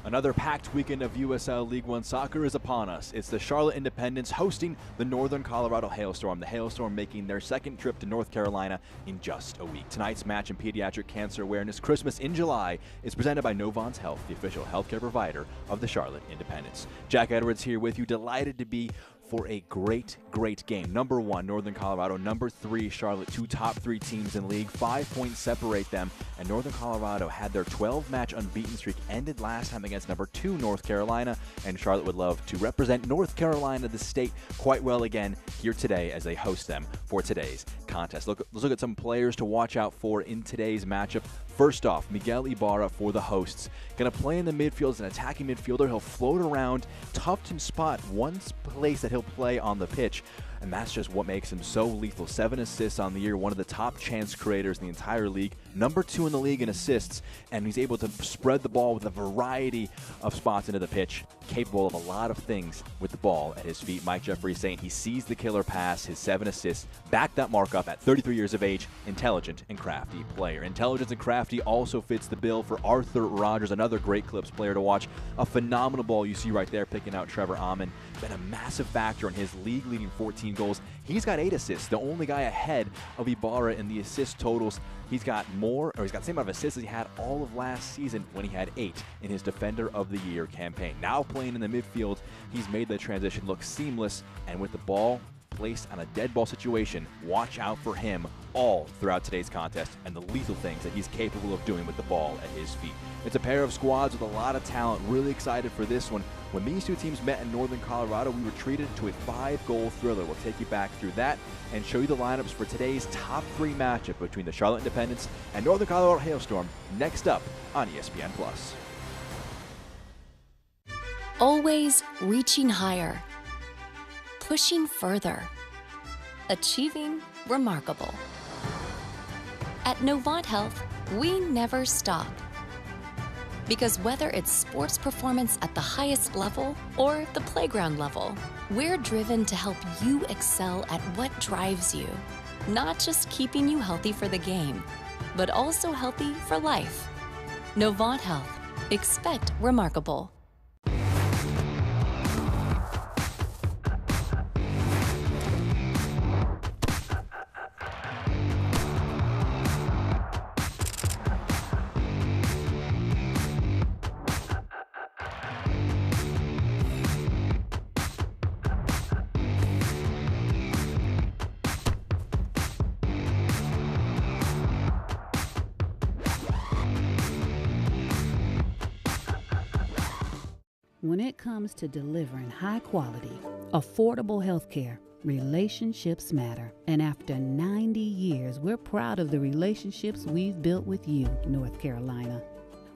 Another packed weekend of USL League One soccer is upon us. It's the Charlotte Independents hosting the Northern Colorado Hailstorm. The Hailstorm making their second trip to North Carolina in just a week. Tonight's match in Pediatric Cancer Awareness Christmas in July is presented by Novant Health, the official healthcare provider of the Charlotte Independents. Jack Edwards here with you, delighted to be for a great game. Number 1, Northern Colorado. Number 3, Charlotte. Two top 3 teams in league. 5 points separate them. And Northern Colorado had their 12-match unbeaten streak ended last time against number 2, North Carolina. And Charlotte would love to represent North Carolina, the state, quite well again here today as they host them for today's contest. Let's look at some players to watch out for in today's matchup. First off, Miguel Ibarra for the hosts. Going to play in the midfield as an attacking midfielder. He'll float around, tough to spot one place that he'll play on the pitch, and that's just what makes him so lethal. 7 assists on the year, one of the top chance creators in the entire league, number 2 in the league in assists, and he's able to spread the ball with a variety of spots into the pitch, capable of a lot of things with the ball at his feet. Mike Jeffrey saying he sees the killer pass, his 7 assists, back that mark up at 33 years of age. Intelligent and crafty player. Intelligence and crafty also fits the bill for Arthur Rogers, another great Clips player to watch. A phenomenal ball you see right there, picking out Trevor Amon. Been a massive factor in his league-leading 14 goals. He's got 8 assists, the only guy ahead of Ibarra in the assist totals. He's got the same amount of assists as he had all of last season when he had 8 in his Defender of the Year campaign. Now playing in the midfield, he's made the transition look seamless, and with the ball placed on a dead ball situation, watch out for him all throughout today's contest and the lethal things that he's capable of doing with the ball at his feet. It's a pair of squads with a lot of talent. Really excited for this one. When these two teams met in Northern Colorado, we were treated to a 5-goal thriller. We'll take you back through that and show you the lineups for today's top 3 matchup between the Charlotte Independents and Northern Colorado Hailstorm next up on ESPN+. Always reaching higher, pushing further, achieving remarkable. At Novant Health, we never stop. Because whether it's sports performance at the highest level or the playground level, we're driven to help you excel at what drives you. Not just keeping you healthy for the game, but also healthy for life. Novant Health. Expect remarkable. When it comes to delivering high-quality, affordable healthcare, relationships matter. And after 90 years, we're proud of the relationships we've built with you, North Carolina.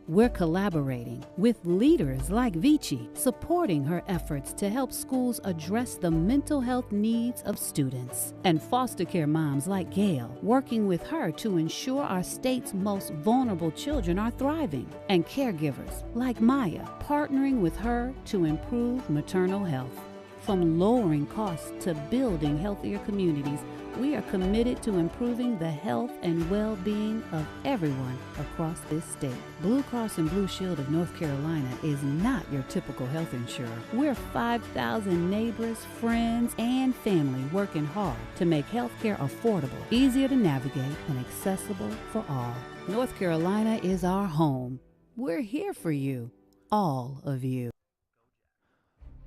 We're collaborating with leaders like Vici, supporting her efforts to help schools address the mental health needs of students, and foster care moms like Gail, working with her to ensure our state's most vulnerable children are thriving, and caregivers like Maya, partnering with her to improve maternal health. From lowering costs to building healthier communities, we are committed to improving the health and well-being of everyone across this state. Blue Cross and Blue Shield of North Carolina is not your typical health insurer. We're 5,000 neighbors, friends, and family working hard to make healthcare affordable, easier to navigate, and accessible for all. North Carolina is our home. We're here for you, all of you.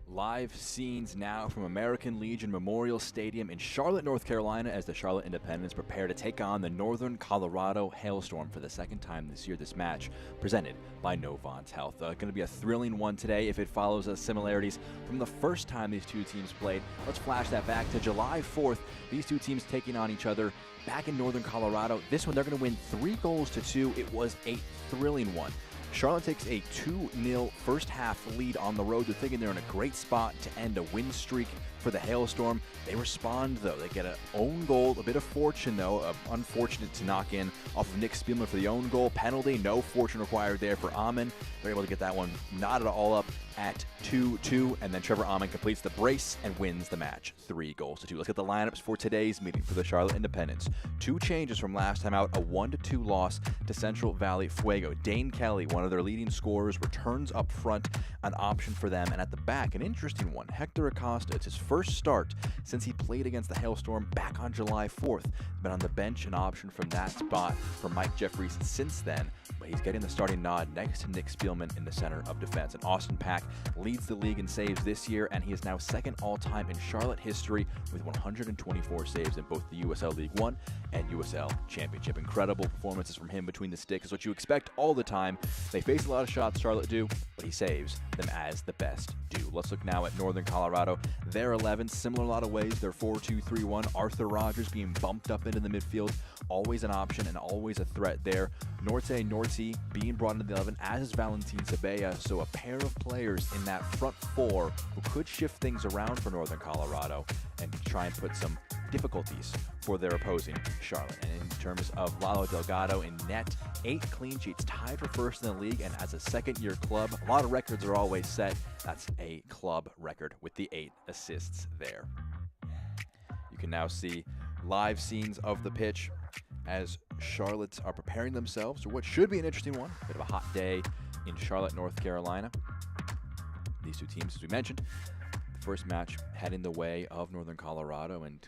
Live scenes now from American Legion Memorial Stadium in Charlotte, North Carolina, as the Charlotte Independents prepare to take on the Northern Colorado Hailstorm for the second time this year. This match presented by Novant Health. Going to be a thrilling one today if it follows the similarities from the first time these two teams played. Let's flash that back to July 4th. These two teams taking on each other back in Northern Colorado. This one, they're going to win 3-2. It was a thrilling one. Charlotte takes a 2-0 first half lead on the road. They're thinking they're in a great spot to end a win streak for the Hailstorm. They respond, though. They get an own goal, a bit of fortune, though. Unfortunate to knock in off of Nick Spielman for the own goal. Penalty, no fortune required there for Amon. They're able to get that one knotted all up at 2-2, and then Trevor Amon completes the brace and wins the match 3-2. Let's get the lineups for today's meeting for the Charlotte Independents. 2 changes from last time out, a 1-2 loss to Central Valley Fuego. Dane Kelly, one one of their leading scorers, returns up front, an option for them. And at the back, an interesting one, Hector Acosta. It's his first start since he played against the Hailstorm back on July 4th. Been on the bench, an option from that spot for Mike Jeffries since then, but he's getting the starting nod next to Nick Spielman in the center of defense. And Austin Pack leads the league in saves this year, and he is now second all-time in Charlotte history with 124 saves in both the USL League One and USL Championship. Incredible performances from him between the sticks is what you expect all the time. They face a lot of shots, Charlotte do, but he saves them as the best do. Let's look now at Northern Colorado. Their 11, similar a lot of ways. They're 4-2-3-1. Arthur Rogers being bumped up into the midfield, always an option and always a threat there. Norte being brought into the 11, as is Valentin Sabella, so a pair of players in that front four who could shift things around for Northern Colorado and try and put some difficulties for their opposing Charlotte. And in terms of Lalo Delgado in net, 8 clean sheets, tied for first in the league, and as a second-year club, a lot of records are always set. That's a club record with the 8 assists there. You can now see live scenes of the pitch as Charlotte are preparing themselves for what should be an interesting one. Bit of a hot day in Charlotte, North Carolina. These two teams, as we mentioned, the first match heading the way of Northern Colorado, and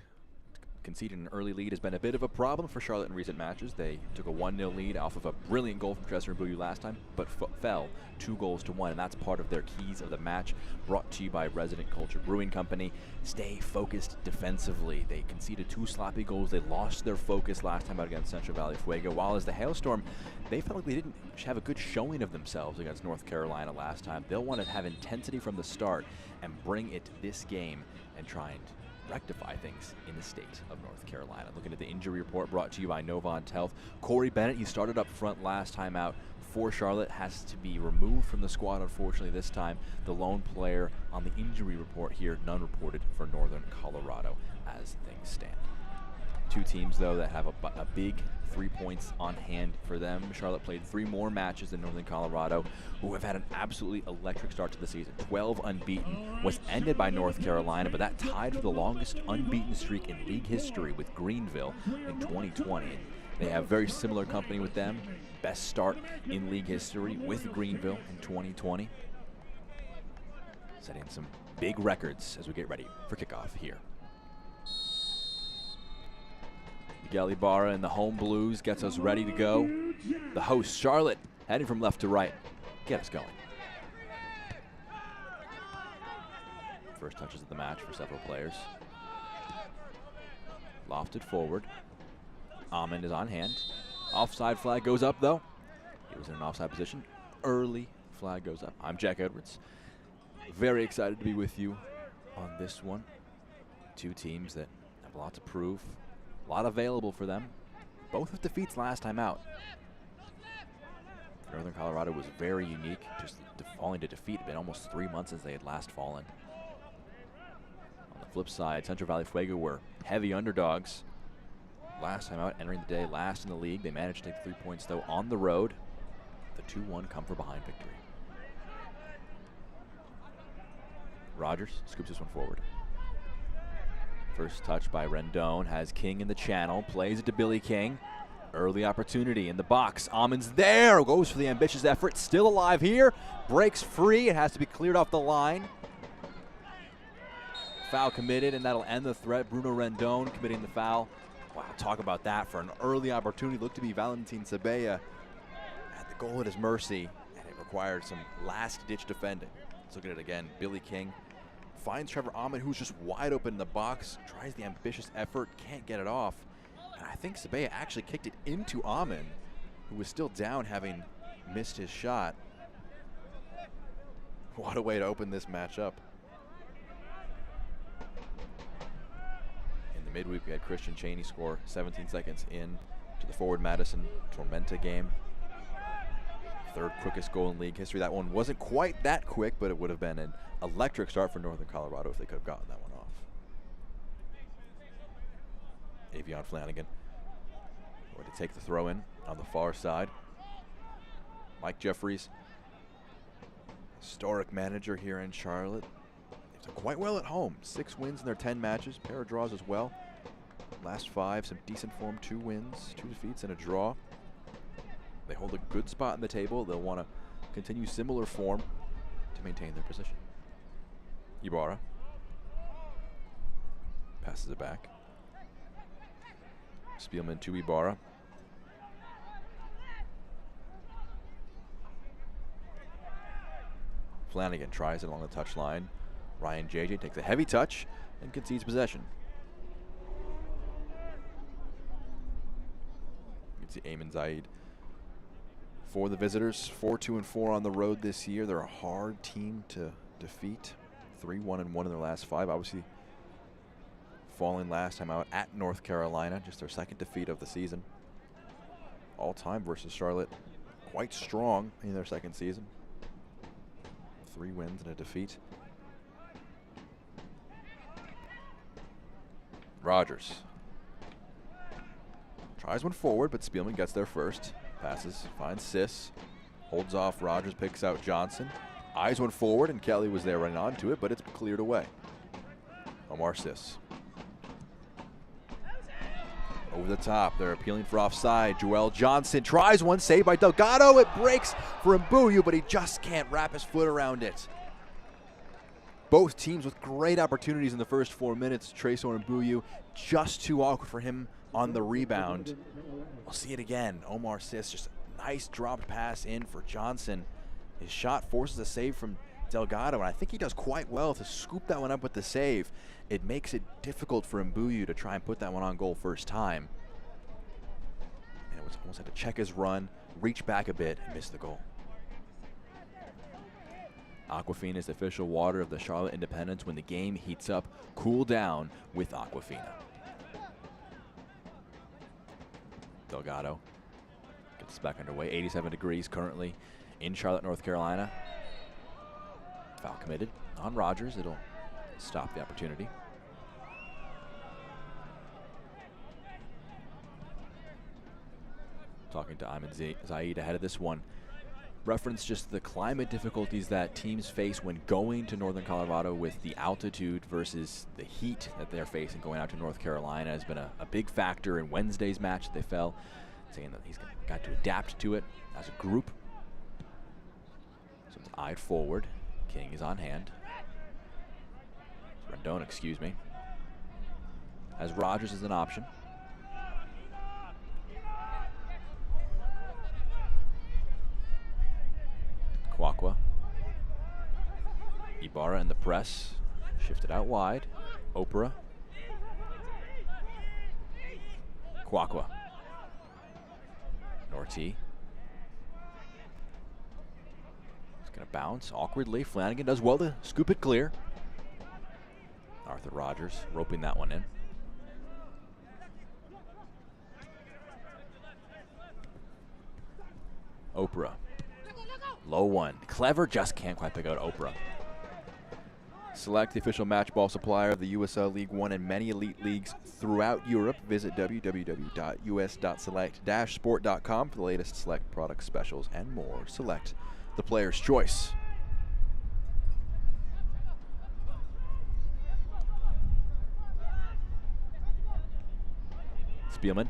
conceding an early lead has been a bit of a problem for Charlotte in recent matches. They took a 1-0 lead off of a brilliant goal from Tresor Mbuyu last time, but fell 2-1, and that's part of their keys of the match, brought to you by Resident Culture Brewing Company. Stay focused defensively. They conceded 2 sloppy goals. They lost their focus last time out against Central Valley Fuego, while as the Hailstorm, they felt like they didn't have a good showing of themselves against North Carolina last time. They'll want to have intensity from the start and bring it this game and try and rectify things in the state of North Carolina. Looking at the injury report brought to you by Novant Health. Corey Bennett, he started up front last time out for Charlotte, has to be removed from the squad, unfortunately, this time. The lone player on the injury report here, none reported for Northern Colorado as things stand. Two teams, though, that have a big 3 points on hand for them. Charlotte played 3 more matches than Northern Colorado, who have had an absolutely electric start to the season. 12 unbeaten, was ended by North Carolina, but that tied for the longest unbeaten streak in league history with Greenville in 2020. They have very similar company with them. Best start in league history with Greenville in 2020. Setting some big records as we get ready for kickoff here. Miguel Ibarra and the home blues gets us ready to go. The host, Charlotte, heading from left to right. Get us going. First touches of the match for several players. Lofted forward. Amund is on hand. Offside flag goes up, though. He was in an offside position. Early flag goes up. I'm Jack Edwards. Very excited to be with you on this one. Two teams that have a lot to prove. A lot available for them. Both with defeats last time out. Northern Colorado was very unique, just falling to defeat. It's been almost 3 months since they had last fallen. On the flip side, Central Valley Fuego were heavy underdogs last time out, entering the day last in the league. They managed to take 3 points, though, on the road. The 2-1 come from behind victory. Rogers scoops this one forward. First touch by Rendon, has King in the channel, plays it to Billy King. Early opportunity in the box. Amund's there, goes for the ambitious effort, still alive here, breaks free, it has to be cleared off the line. Foul committed, and that'll end the threat. Bruno Rendon committing the foul. Wow, talk about that for an early opportunity. Looked to be Valentin Sabella had the goal at his mercy, and it required some last-ditch defending. Let's look at it again. Billy King finds Trevor Amund, who's just wide open in the box, tries the ambitious effort, can't get it off. And I think Sabella actually kicked it into Amund, who was still down, having missed his shot. What a way to open this match up. In the midweek, we had Christian Cheney score 17 seconds in to the Forward Madison Tormenta game. Third quickest goal in league history. That one wasn't quite that quick, but it would have been an electric start for Northern Colorado if they could have gotten that one off. Avion Flanagan going to take the throw in on the far side. Mike Jeffries, historic manager here in Charlotte. They've done quite well at home. 6 wins in their 10 matches, pair of draws as well. Last 5, some decent form, 2 wins, 2 defeats, and a draw. They hold a good spot in the table. They'll want to continue similar form to maintain their position. Ibarra passes it back. Spielman to Ibarra. Flanagan tries it along the touchline. Ryan JJ takes a heavy touch and concedes possession. You can see Ayman Zaid for the visitors. 4-2-4 on the road this year. They're a hard team to defeat. 3-1-1 in their last 5. Obviously, falling last time out at North Carolina, just their second defeat of the season. All time versus Charlotte, quite strong in their second season. 3 wins and a defeat. Rogers tries one forward, but Spielman gets there first. Passes, finds Sis, holds off Rogers, picks out Johnson. Eyes one forward, and Kelly was there running onto it, but it's cleared away. Omar Sis. Over the top, they're appealing for offside. Joel Johnson tries one, saved by Delgado. It breaks for Mbuyu, but he just can't wrap his foot around it. Both teams with great opportunities in the first 4 minutes. Tresor Mbuyu just too awkward for him on the rebound. We'll see it again. Omar Sis, just a nice dropped pass in for Johnson. His shot forces a save from Delgado, and I think he does quite well to scoop that one up with the save. It makes it difficult for Mbuyu to try and put that one on goal first time. And it was almost had to check his run, reach back a bit, and miss the goal. Aquafina is the official water of the Charlotte Independence. When the game heats up, cool down with Aquafina. Delgado gets back underway. 87 degrees currently in Charlotte, North Carolina. Foul committed on Rogers. It'll stop the opportunity. Talking to Ayman Zaid ahead of this one. Reference just the climate difficulties that teams face when going to Northern Colorado with the altitude versus the heat that they're facing going out to North Carolina has been a big factor in Wednesday's match. They fell, saying that he's got to adapt to it as a group. So it's eyed forward. King is on hand. Rendon, excuse me. As Rogers is an option. Kwakwa. Ibarra in the press. Shifted out wide. Opera. Kwakwa. Norty. It's going to bounce awkwardly. Flanagan does well to scoop it clear. Arthur Rogers roping that one in. Opera. Low one. Clever, just can't quite pick out Opera. Select, the official match ball supplier of the USL League One and many elite leagues throughout Europe. Visit www.us.select-sport.com for the latest Select product specials and more. Select, the player's choice. Spielman.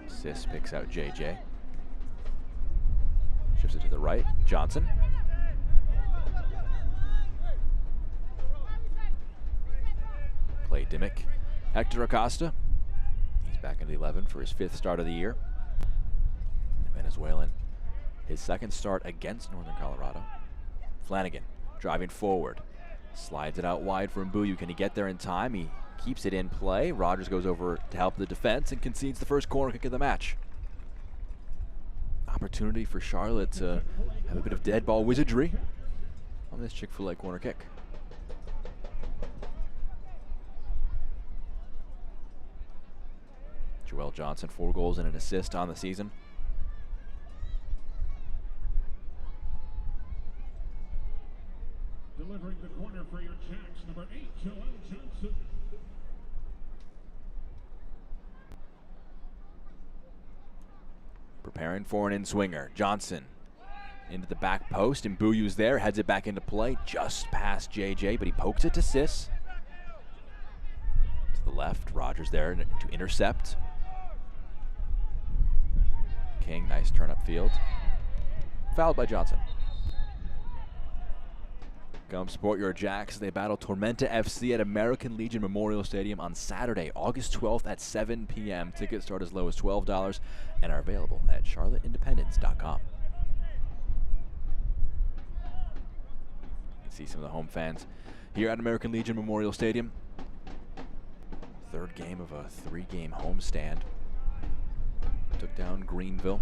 Sis picks out JJ. Shifts it to the right. Johnson. Play Dimmick. Hector Acosta. He's back in the 11 for his 5th start of the year. The Venezuelan. His 2nd start against Northern Colorado. Flanagan driving forward. Slides it out wide for Mbuyu. Can he get there in time? He keeps it in play. Rogers goes over to help the defense and concedes the first corner kick of the match. Opportunity for Charlotte to have a bit of dead ball wizardry on this Chick-fil-A corner kick. Joel Johnson, 4 goals and an assist on the season. Delivering the corner for your Jacks, number 8, Joel Johnson. Preparing for an in-swinger. Johnson into the back post. Mbuyu's there, heads it back into play. Just past JJ, but he pokes it to Sis. To the left. Rogers there to intercept. King, nice turn upfield. Fouled by Johnson. Come support your Jacks. They battle Tormenta FC at American Legion Memorial Stadium on Saturday, August 12th at 7 p.m. Tickets start as low as $12 and are available at charlotteindependence.com. You can see some of the home fans here at American Legion Memorial Stadium. Third game of a 3-game homestand. Took down Greenville,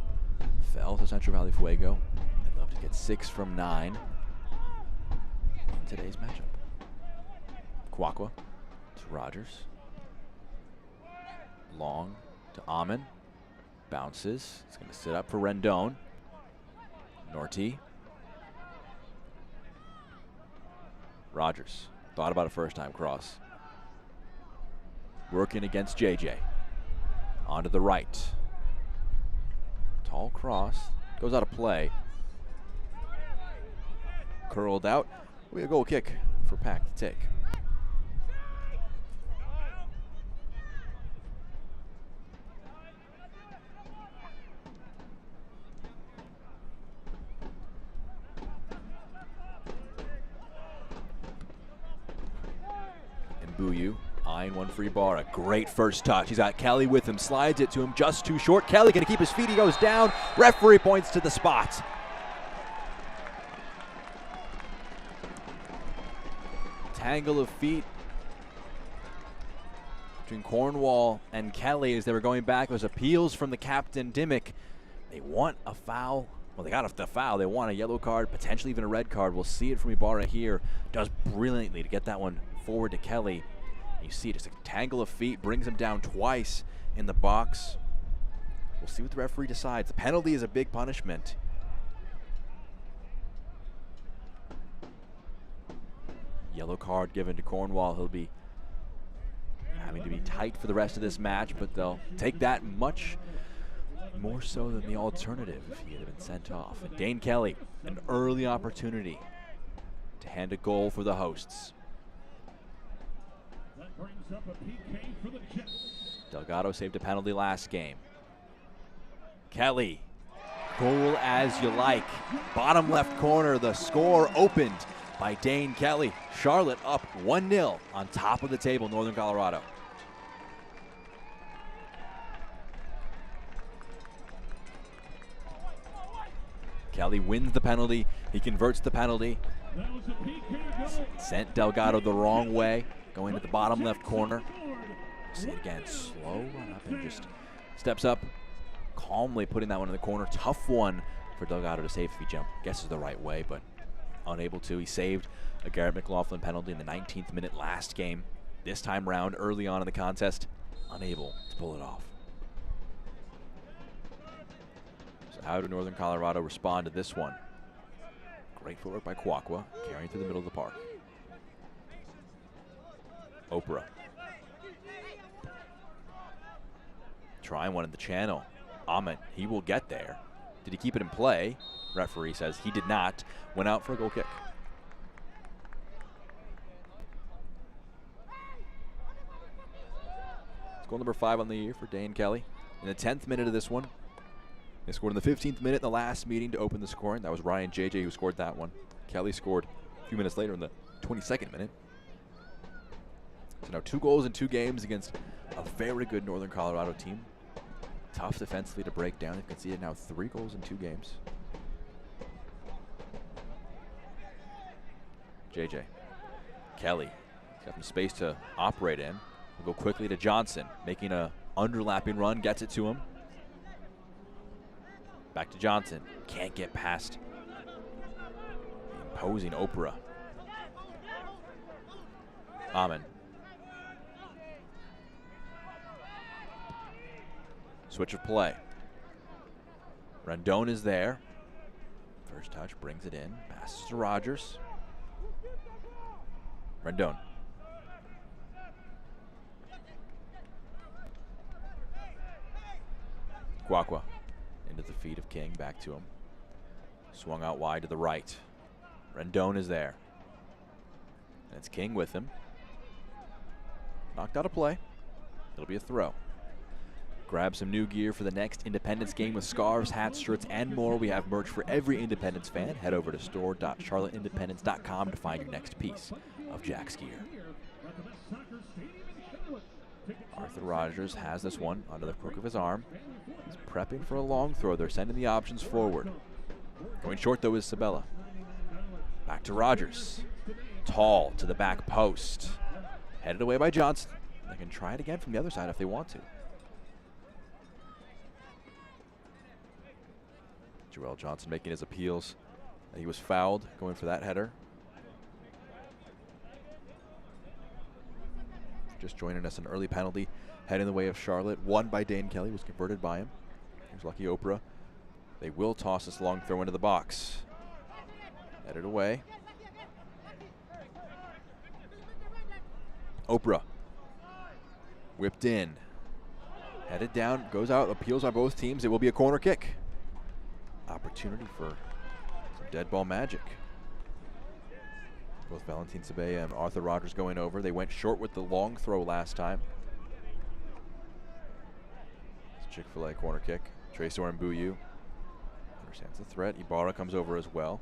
fell to Central Valley Fuego. They'd love to get 6 from 9 in today's matchup. Kwakwa to Rogers. Long to Amin. Bounces. He's going to sit up for Rendon. Norty. Rogers. Thought about a first-time cross. Working against JJ. Onto the right. Tall cross. Goes out of play. Curled out. We have a goal kick for Pack to take. And Buyu eyeing one free bar. A great first touch. He's got Kelly with him. Slides it to him just too short. Kelly going to keep his feet. He goes down. Referee points to the spot. Tangle of feet between Cornwall and Kelly as they were going back. There's appeals from the captain, Dimmick. They want a foul. Well, they got the foul. They want a yellow card, potentially even a red card. We'll see it from Ibarra here. Does brilliantly to get that one forward to Kelly. And you see just a tangle of feet, brings him down twice in the box. We'll see what the referee decides. The penalty is a big punishment. Yellow card given to Cornwall. He'll be having to be tight for the rest of this match, but they'll take that much more so than the alternative if he had been sent off. And Dane Kelly, an early opportunity to hand a goal for the hosts. That brings up a PK for the Jets. Delgado saved a penalty last game. Kelly, goal as you like. Bottom left corner, the score opened by Dane Kelly. Charlotte up 1-0 on top of the table, Northern Colorado. Kelly wins the penalty. He converts the penalty. That was a PK goal. Sent Delgado the wrong way, going to the bottom left corner. See it again, slow run up and just steps up, calmly putting that one in the corner. Tough one for Delgado to save if he guesses the right way, but unable to. He saved a Garrett McLaughlin penalty in the 19th minute last game. This time round, early on in the contest, unable to pull it off. So how did Northern Colorado respond to this one? Great footwork by Kwakwa, carrying through the middle of the park. Oprah. Trying one in the channel. Ahmed, he will get there. Did he keep it in play? Referee says he did not. Went out for a goal kick. It's goal number 5 on the year for Dane Kelly. In the 10th minute of this one. They scored in the 15th minute in the last meeting to open the scoring. That was Ryan JJ who scored that one. Kelly scored a few minutes later in the 22nd minute. So now 2 goals in 2 games against a very good Northern Colorado team. Tough defensively to break down. They've conceded now 3 goals in 2 games. JJ. Kelly. He's got some space to operate in. We'll go quickly to Johnson, making a underlapping run, gets it to him. Back to Johnson. Can't get past the imposing Oprah. Amin. Switch of play. Rendon is there. First touch, brings it in. Passes to Rogers. Rendon. Kwakwa. Into the feet of King, back to him. Swung out wide to the right. Rendon is there. And it's King with him. Knocked out of play. It'll be a throw. Grab some new gear for the next Independence game with scarves, hats, shirts, and more. We have merch for every Independence fan. Head over to store.charlotteindependence.com to find your next piece of Jack's gear. Arthur Rogers has this one under the crook of his arm. He's prepping for a long throw. They're sending the options forward. Going short, though, is Sabella. Back to Rogers. Tall to the back post. Headed away by Johnson. They can try it again from the other side if they want to. Joel Johnson making his appeals. He was fouled going for that header. Just joining us, an early penalty heading the way of Charlotte. Won by Dane Kelly, was converted by him. Here's Lucky Oprah. They will toss this long throw into the box. Headed away. Oprah. Whipped in. Headed down, goes out, appeals on both teams. It will be a corner kick. Opportunity for some dead ball magic. Both Valentin Sabella and Arthur Rogers going over. They went short with the long throw last time. It's a Chick-fil-A corner kick. Tresor Mbuyu understands the threat. Ibarra comes over as well.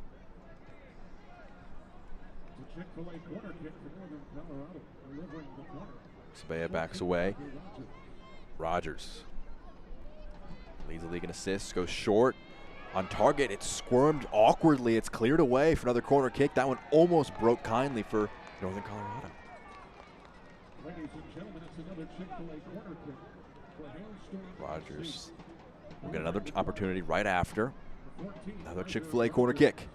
Chick-fil-A corner kick for Northern Colorado, delivering the corner. Sabella backs away. Rogers leads the league in assists, goes short. On target, it's squirmed awkwardly. It's cleared away for another corner kick. That one almost broke kindly for Northern Colorado. Ladies and gentlemen, it's another Chick-fil-A corner kick for Hailstorm. Rogers will get another opportunity right after. Another Chick-fil-A corner kick.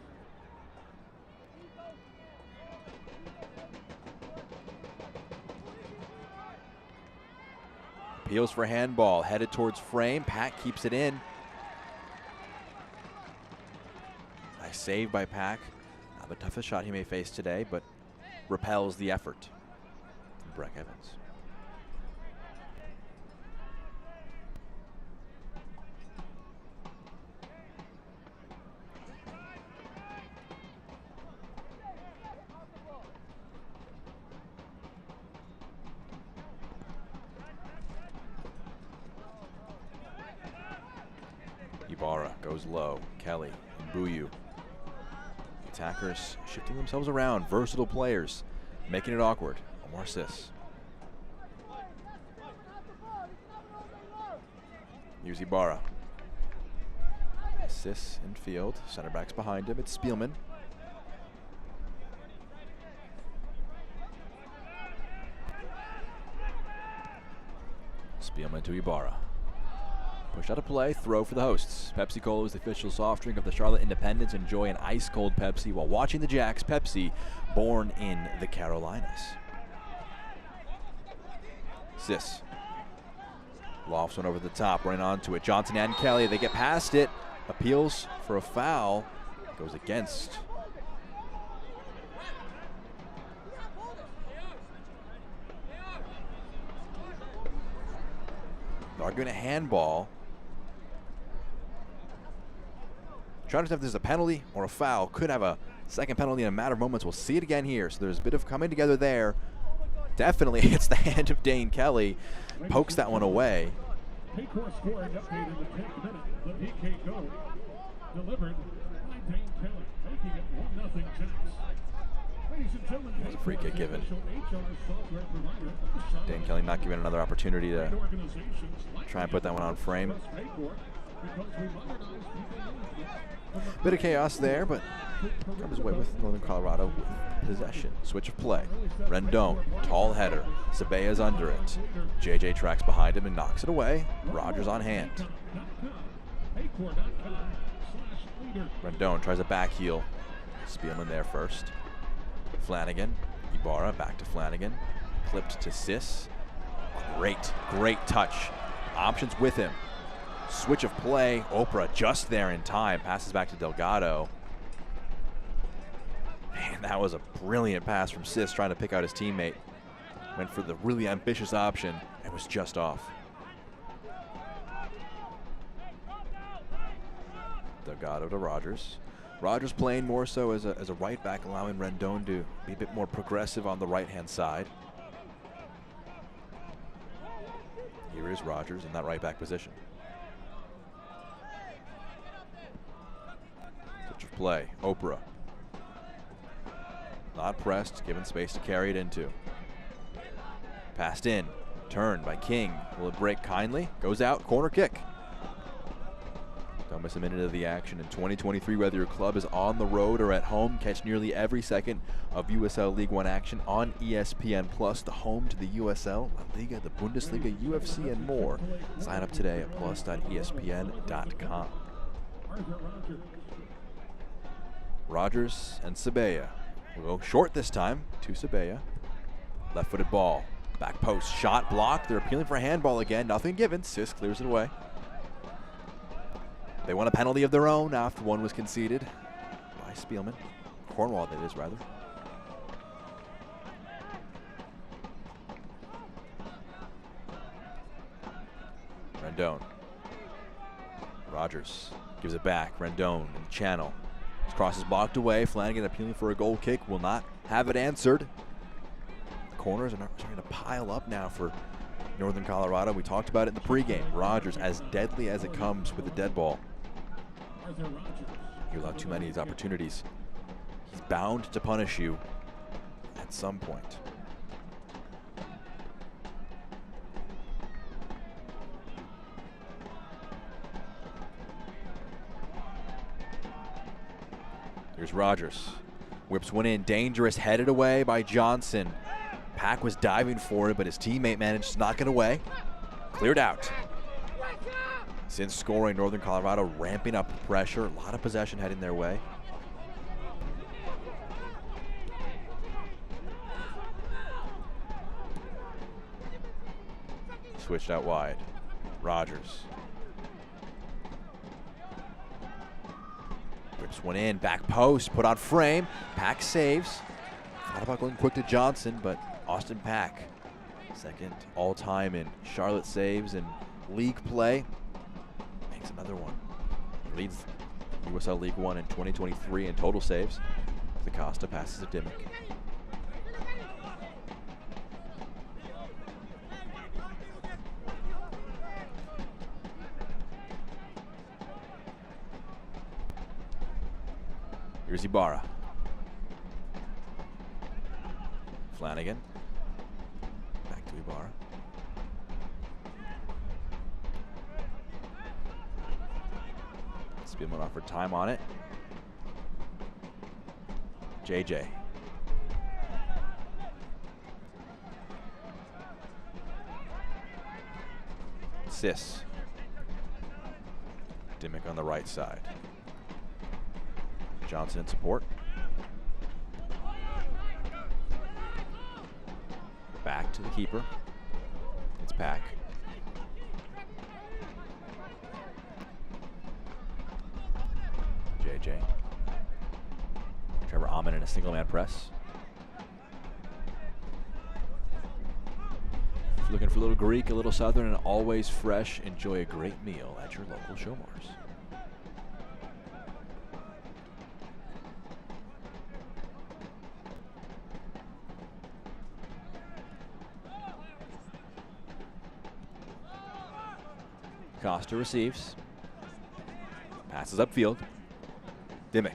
Appeals for handball, headed towards frame. Pack keeps it in. Nice save by Pack. Not the toughest shot he may face today, but repels the effort from Breck Evans. Ibarra goes low. Kelly and Mbuyu. Attackers shifting themselves around. Versatile players making it awkward. One more assists. Here's Ibarra. Assists in field. Center backs behind him. It's Spielman. Spielman to Ibarra. Push out of play, throw for the hosts. Pepsi Cola is the official soft drink of the Charlotte Independents. Enjoy an ice-cold Pepsi while watching the Jacks. Pepsi, born in the Carolinas. Sis. Lofts one over the top, running onto it. Johnson and Kelly, they get past it. Appeals for a foul. Goes against. They're arguing a handball. Trying to see if there's a penalty or a foul. Could have a second penalty in a matter of moments. We'll see it again here. So there's a bit of coming together there. Definitely hits the hand of Dane Kelly. Pokes that one away. Paycor scoring update in the 10th minute. The PK goal delivered by Dane Kelly, making it 1-0 Jacks. Ladies and gentlemen, There's a free kick given. HR software provider of the Charlotte Dane Kelly not given another opportunity to organizations like try and put that one on frame. Paycor, because we modernize people management. Bit of chaos there, but comes away with Northern Colorado with possession. Switch of play. Rendon, tall header. Sabella's under it. JJ tracks behind him and knocks it away. Rogers on hand. Rendon tries a back heel. Spielman there first. Flanagan. Ibarra back to Flanagan. Clipped to Sis. Great touch. Options with him. Switch of play. Oprah just there in time. Passes back to Delgado. Man, that was a brilliant pass from Sis trying to pick out his teammate. Went for the really ambitious option and was just off. Delgado to Rogers. Rogers playing more so as a right back, allowing Rendon to be a bit more progressive on the right-hand side. Here is Rogers in that right back position. Switch of play, Oprah. Not pressed, given space to carry it into. Passed in, turned by King. Will it break kindly? Goes out, corner kick. Don't miss a minute of the action in 2023, whether your club is on the road or at home. Catch nearly every second of USL League One action on ESPN Plus, the home to the USL, La Liga, the Bundesliga, UFC, and more. Sign up today at plus.espn.com. Rogers and Sabella will go short this time to Sabella. Left-footed ball, back post, shot blocked. They're appealing for a handball again. Nothing given. Sis clears it away. They want a penalty of their own after one was conceded by Spielman. Cornwall, that is, rather. Rendon. Rogers gives it back. Rendon in the channel. His cross is blocked away. Flanagan appealing for a goal kick. Will not have it answered. The corners are starting to pile up now for Northern Colorado. We talked about it in the pregame. Rogers as deadly as it comes with the dead ball. You allow too many of these opportunities. He's bound to punish you at some point. Here's Rogers. Whips one in. Dangerous. Headed away by Johnson. Pack was diving for it, but his teammate managed to knock it away. Cleared out. Since scoring, Northern Colorado ramping up the pressure. A lot of possession heading their way. Switched out wide. Rogers. Whips one in. Back post. Put on frame. Pack saves. Thought about going quick to Johnson, but Austin Pack, second all-time in Charlotte saves and league play, makes another one. He leads USL League One in 2023 in total saves. The Costa passes to Dimmick. Here's Ibarra. Flanagan. Back to Ibarra. Spielman offered time on it. JJ. Sis. Dimmick on the right side. Johnson in support. Back to the keeper. It's Pack. JJ. Trevor Amon in a single man press. If you're looking for a little Greek, a little Southern, and always fresh, enjoy a great meal at your local Showmars. Costa receives. Passes upfield. Dimmick.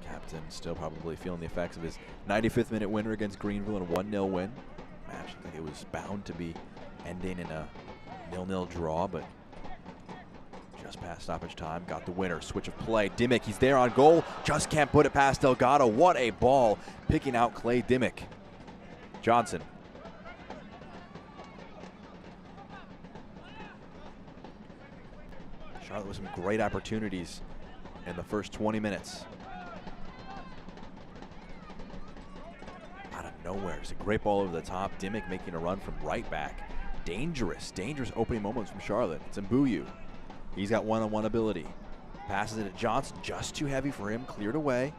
Captain still probably feeling the effects of his 95th minute winner against Greenville in a 1-0 win. Match looked like it was bound to be ending in a 0-0 draw, but just past stoppage time. Got the winner. Switch of play. Dimmick, he's there on goal. Just can't put it past Delgado. What a ball. Picking out Clay Dimmick. Johnson. Charlotte with some great opportunities in the first 20 minutes. Out of nowhere, it's a great ball over the top. Dimmick making a run from right back. Dangerous opening moments from Charlotte. It's Mbuyu. He's got one-on-one ability. Passes it to Johnson, just too heavy for him, cleared away.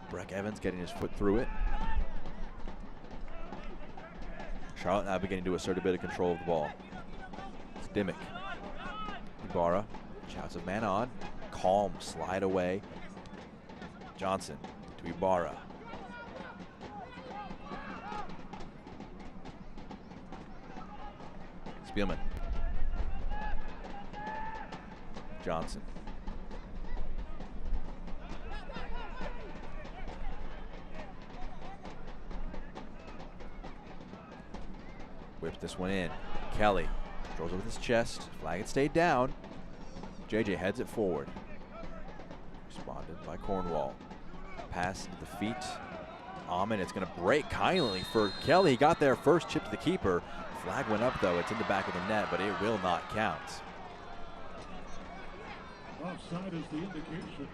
Breck Evans getting his foot through it. Charlotte now beginning to assert a bit of control of the ball. It's Dimmick. Ibarra. Shouts of man on. Calm slide away. Johnson to Ibarra. Spielman. Johnson. Whips this one in. Kelly throws it with his chest. Flag it stayed down. JJ heads it forward. Responded by Cornwall. Pass to the feet. Amon, it's going to break kindly for Kelly. He got there first, chip to the keeper. Flag went up though. It's in the back of the net, but it will not count. Offside is the indication.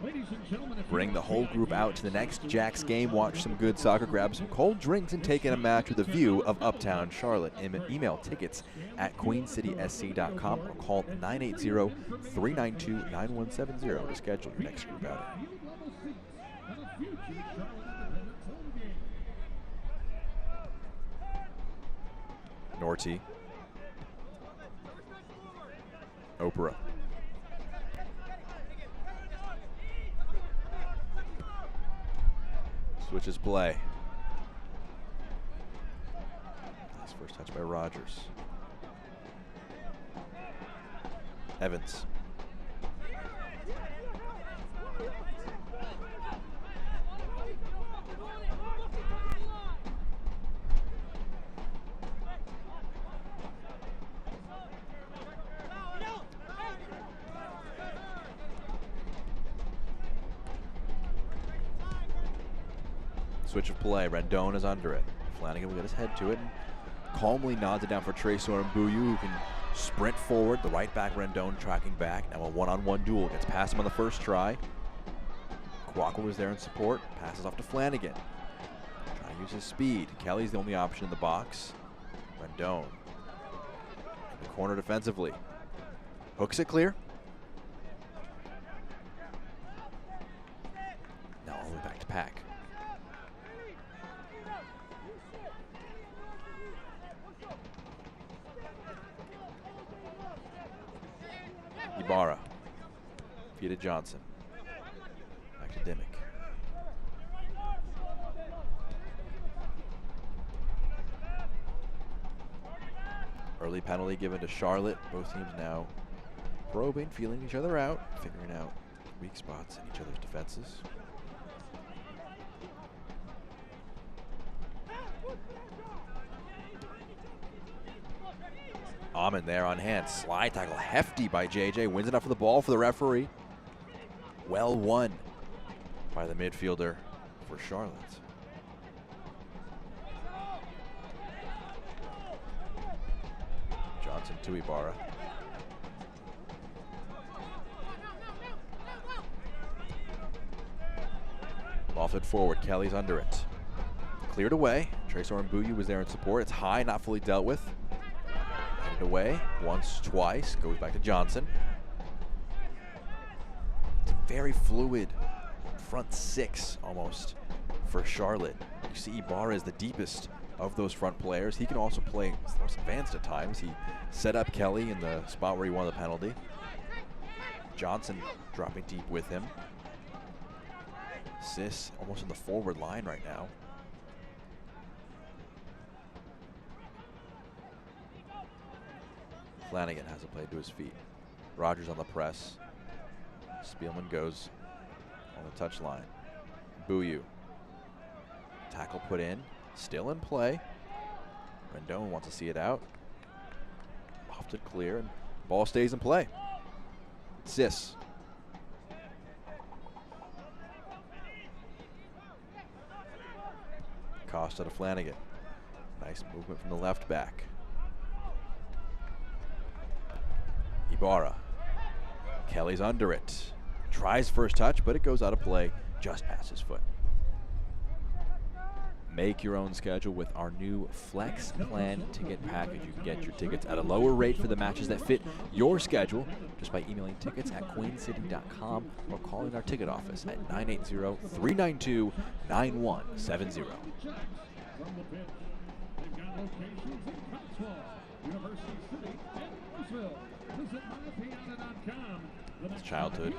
Ladies and gentlemen, Bring the whole group out to the next Jack's game. Watch some good soccer, grab some cold drinks, and take in a match with a view of Uptown Charlotte. Email tickets at queencitysc.com or call 980-392-9170 to schedule your next group outing. Norty. Opera. Switches play. Nice first touch by Rogers. Evans. Switch of play. Rendon is under it. Flanagan will get his head to it and calmly nods it down for Traysor Mbuyu, who can sprint forward. The right back Rendon tracking back. Now a one-on-one duel. Gets past him on the first try. Kwaka was there in support. Passes off to Flanagan. Trying to use his speed. Kelly's the only option in the box. Rendon. In the corner defensively. Hooks it clear. Now all the way back to Pack. Ibarra. Feed to Johnson. Back to Dimmick. Early penalty given to Charlotte. Both teams now probing, feeling each other out, figuring out weak spots in each other's defenses. Amon there on hand. Slide tackle hefty by JJ. Wins enough of the ball for the referee. Well won by the midfielder for Charlotte. Johnson to Ibarra. Ball fed forward. Kelly's under it. Cleared away. Traysor Mbuyu was there in support. It's high, not fully dealt with. Away once, twice, goes back to Johnson. It's a very fluid front six almost for Charlotte. You see Ibarra is the deepest of those front players. He can also play most advanced at times. He set up Kelly in the spot where he won the penalty. Johnson dropping deep with him. Sis almost in the forward line right now. Flanagan has it played to his feet. Rogers on the press. Spielman goes on the touch line. Mbuyu. Tackle put in. Still in play. Rendon wants to see it out. Lofted clear and ball stays in play. Sis. Costa to Flanagan. Nice movement from the left back. Ibarra. Kelly's under it. Tries first touch, but it goes out of play just past his foot. Make your own schedule with our new Flex Plan ticket package. You can get your tickets at a lower rate for the matches that fit your schedule just by emailing tickets at queencity.com or calling our ticket office at 980-392-9170. It's Childhood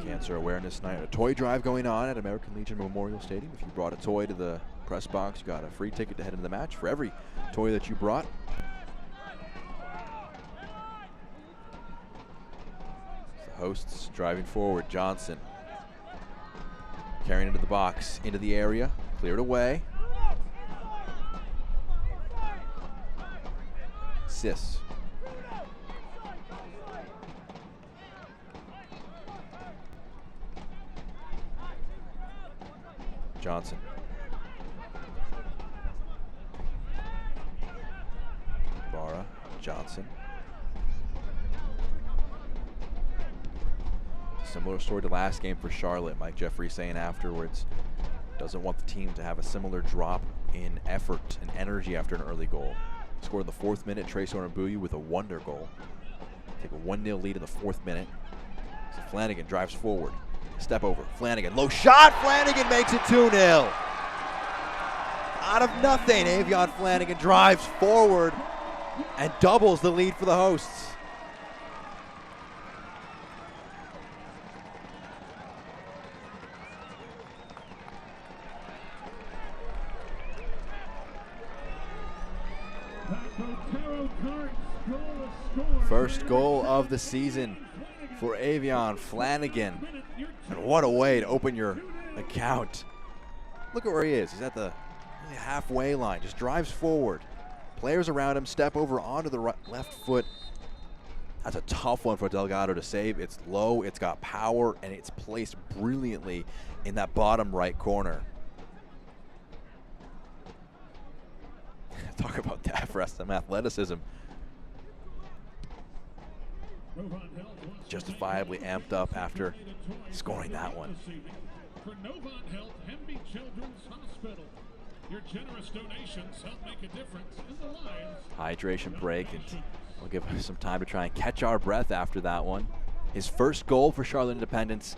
Cancer Awareness Night. A toy drive going on at American Legion Memorial Stadium. If you brought a toy to the press box, you got a free ticket to head into the match. For every toy that you brought, Hosts driving forward. Johnson carrying into the box, into the area, cleared away. Sis. Johnson. Barra, Johnson. Similar story to last game for Charlotte. Mike Jeffrey saying afterwards, doesn't want the team to have a similar drop in effort and energy after an early goal. Scored in the 4th minute, Trace Ornabuyu with a wonder goal. Take a 1-0 lead in the 4th minute. So Flanagan drives forward. Step over, Flanagan, low shot, Flanagan makes it 2-0. Out of nothing, Avion Flanagan drives forward and doubles the lead for the hosts. First goal of the season for Avion Flanagan. And what a way to open your account. Look at where he is. He's at the halfway line. Just drives forward. Players around him step over onto the left foot. That's a tough one for Delgado to save. It's low, it's got power, and it's placed brilliantly in that bottom right corner. Talk about that for some athleticism. Justifiably amped up after scoring that one. For Novant Health, Hemby Children's Hospital. Your generous donations help make a difference in the lives. Hydration break, and we'll give us some time to try and catch our breath after that one. His first goal for Charlotte Independence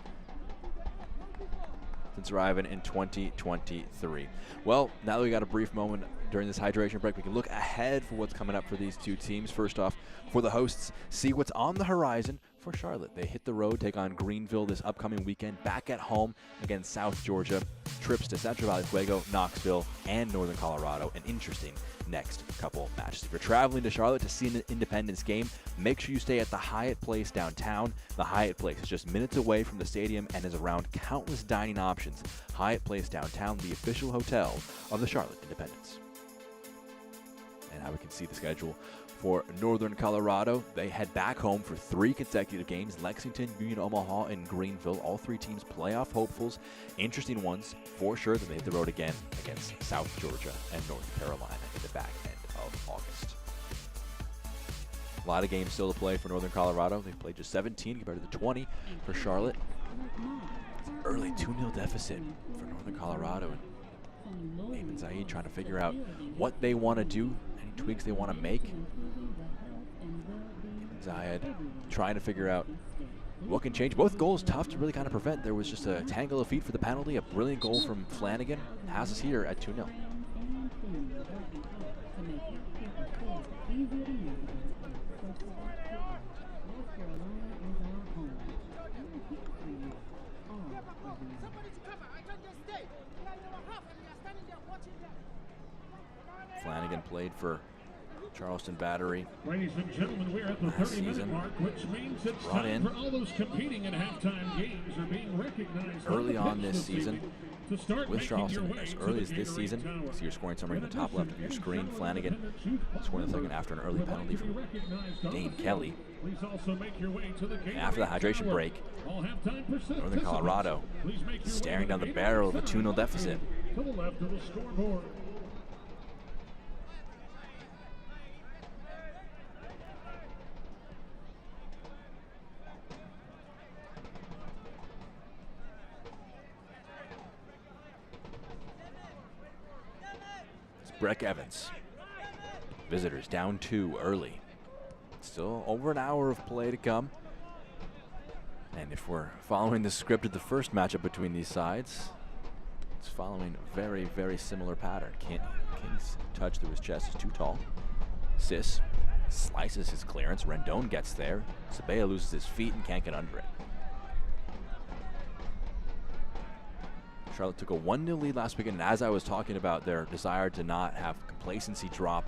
since arriving in 2023. Well, now that we got a brief moment during this hydration break, we can look ahead for what's coming up for these two teams. First off, for the hosts, see what's on the horizon for Charlotte. They hit the road, take on Greenville this upcoming weekend, back at home against South Georgia. Trips to Central Valley, Fuego, Knoxville, and Northern Colorado. An interesting next couple matches. If you're traveling to Charlotte to see an Independence game, make sure you stay at the Hyatt Place downtown. The Hyatt Place is just minutes away from the stadium and is around countless dining options. Hyatt Place downtown, the official hotel of the Charlotte Independence. And how we can see the schedule for Northern Colorado. They head back home for 3 consecutive games. Lexington, Union Omaha, and Greenville. All 3 teams playoff hopefuls. Interesting ones for sure. Then they hit the road again against South Georgia and North Carolina in the back end of August. A lot of games still to play for Northern Colorado. They've played just 17 compared to the 20 for Charlotte. It's an early 2-0 deficit for Northern Colorado. And Eamon Zaid trying to figure out what they want to do, any tweaks they want to make. Zayed trying to figure out what can change. Both goals tough to really kind of prevent. There was just a tangle of feet for the penalty. A brilliant goal from Flanagan has us here at 2-0. Flanagan played for Charleston Battery. Ladies and gentlemen, we're at the 30-minute mark, which means it's time for all those competing in halftime games are being recognized early on this season with Charleston. As early as this season, see your scoring summary in the top left of your screen. Flanagan scoring the second after an early penalty from Dane Kelly. And after the hydration break, Northern Colorado staring down the barrel of a 2-0 deficit. To the left of the scoreboard. Breck Evans. Visitors down 2 early. Still over an hour of play to come. And if we're following the script of the first matchup between these sides, it's following a very, very similar pattern. King's touch through his chest is too tall. Sis slices his clearance. Rendon gets there. Sabella loses his feet and can't get under it. Charlotte took a 1-0 lead last weekend, and as I was talking about their desire to not have complacency drop,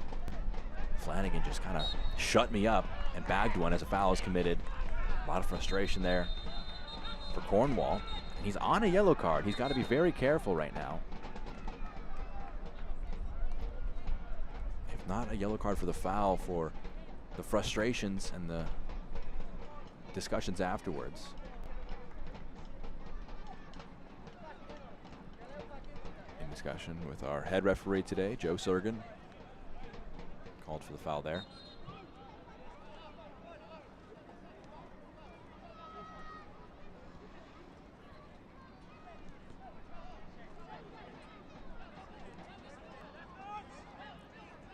Flanagan just kind of shut me up and bagged one as a foul is committed A lot of frustration there for Cornwall. And he's on a yellow card. He's got to be very careful right now. If not a yellow card for the foul, for the frustrations and the discussions afterwards. In discussion with our head referee today, Joe Surgan. Called for the foul there.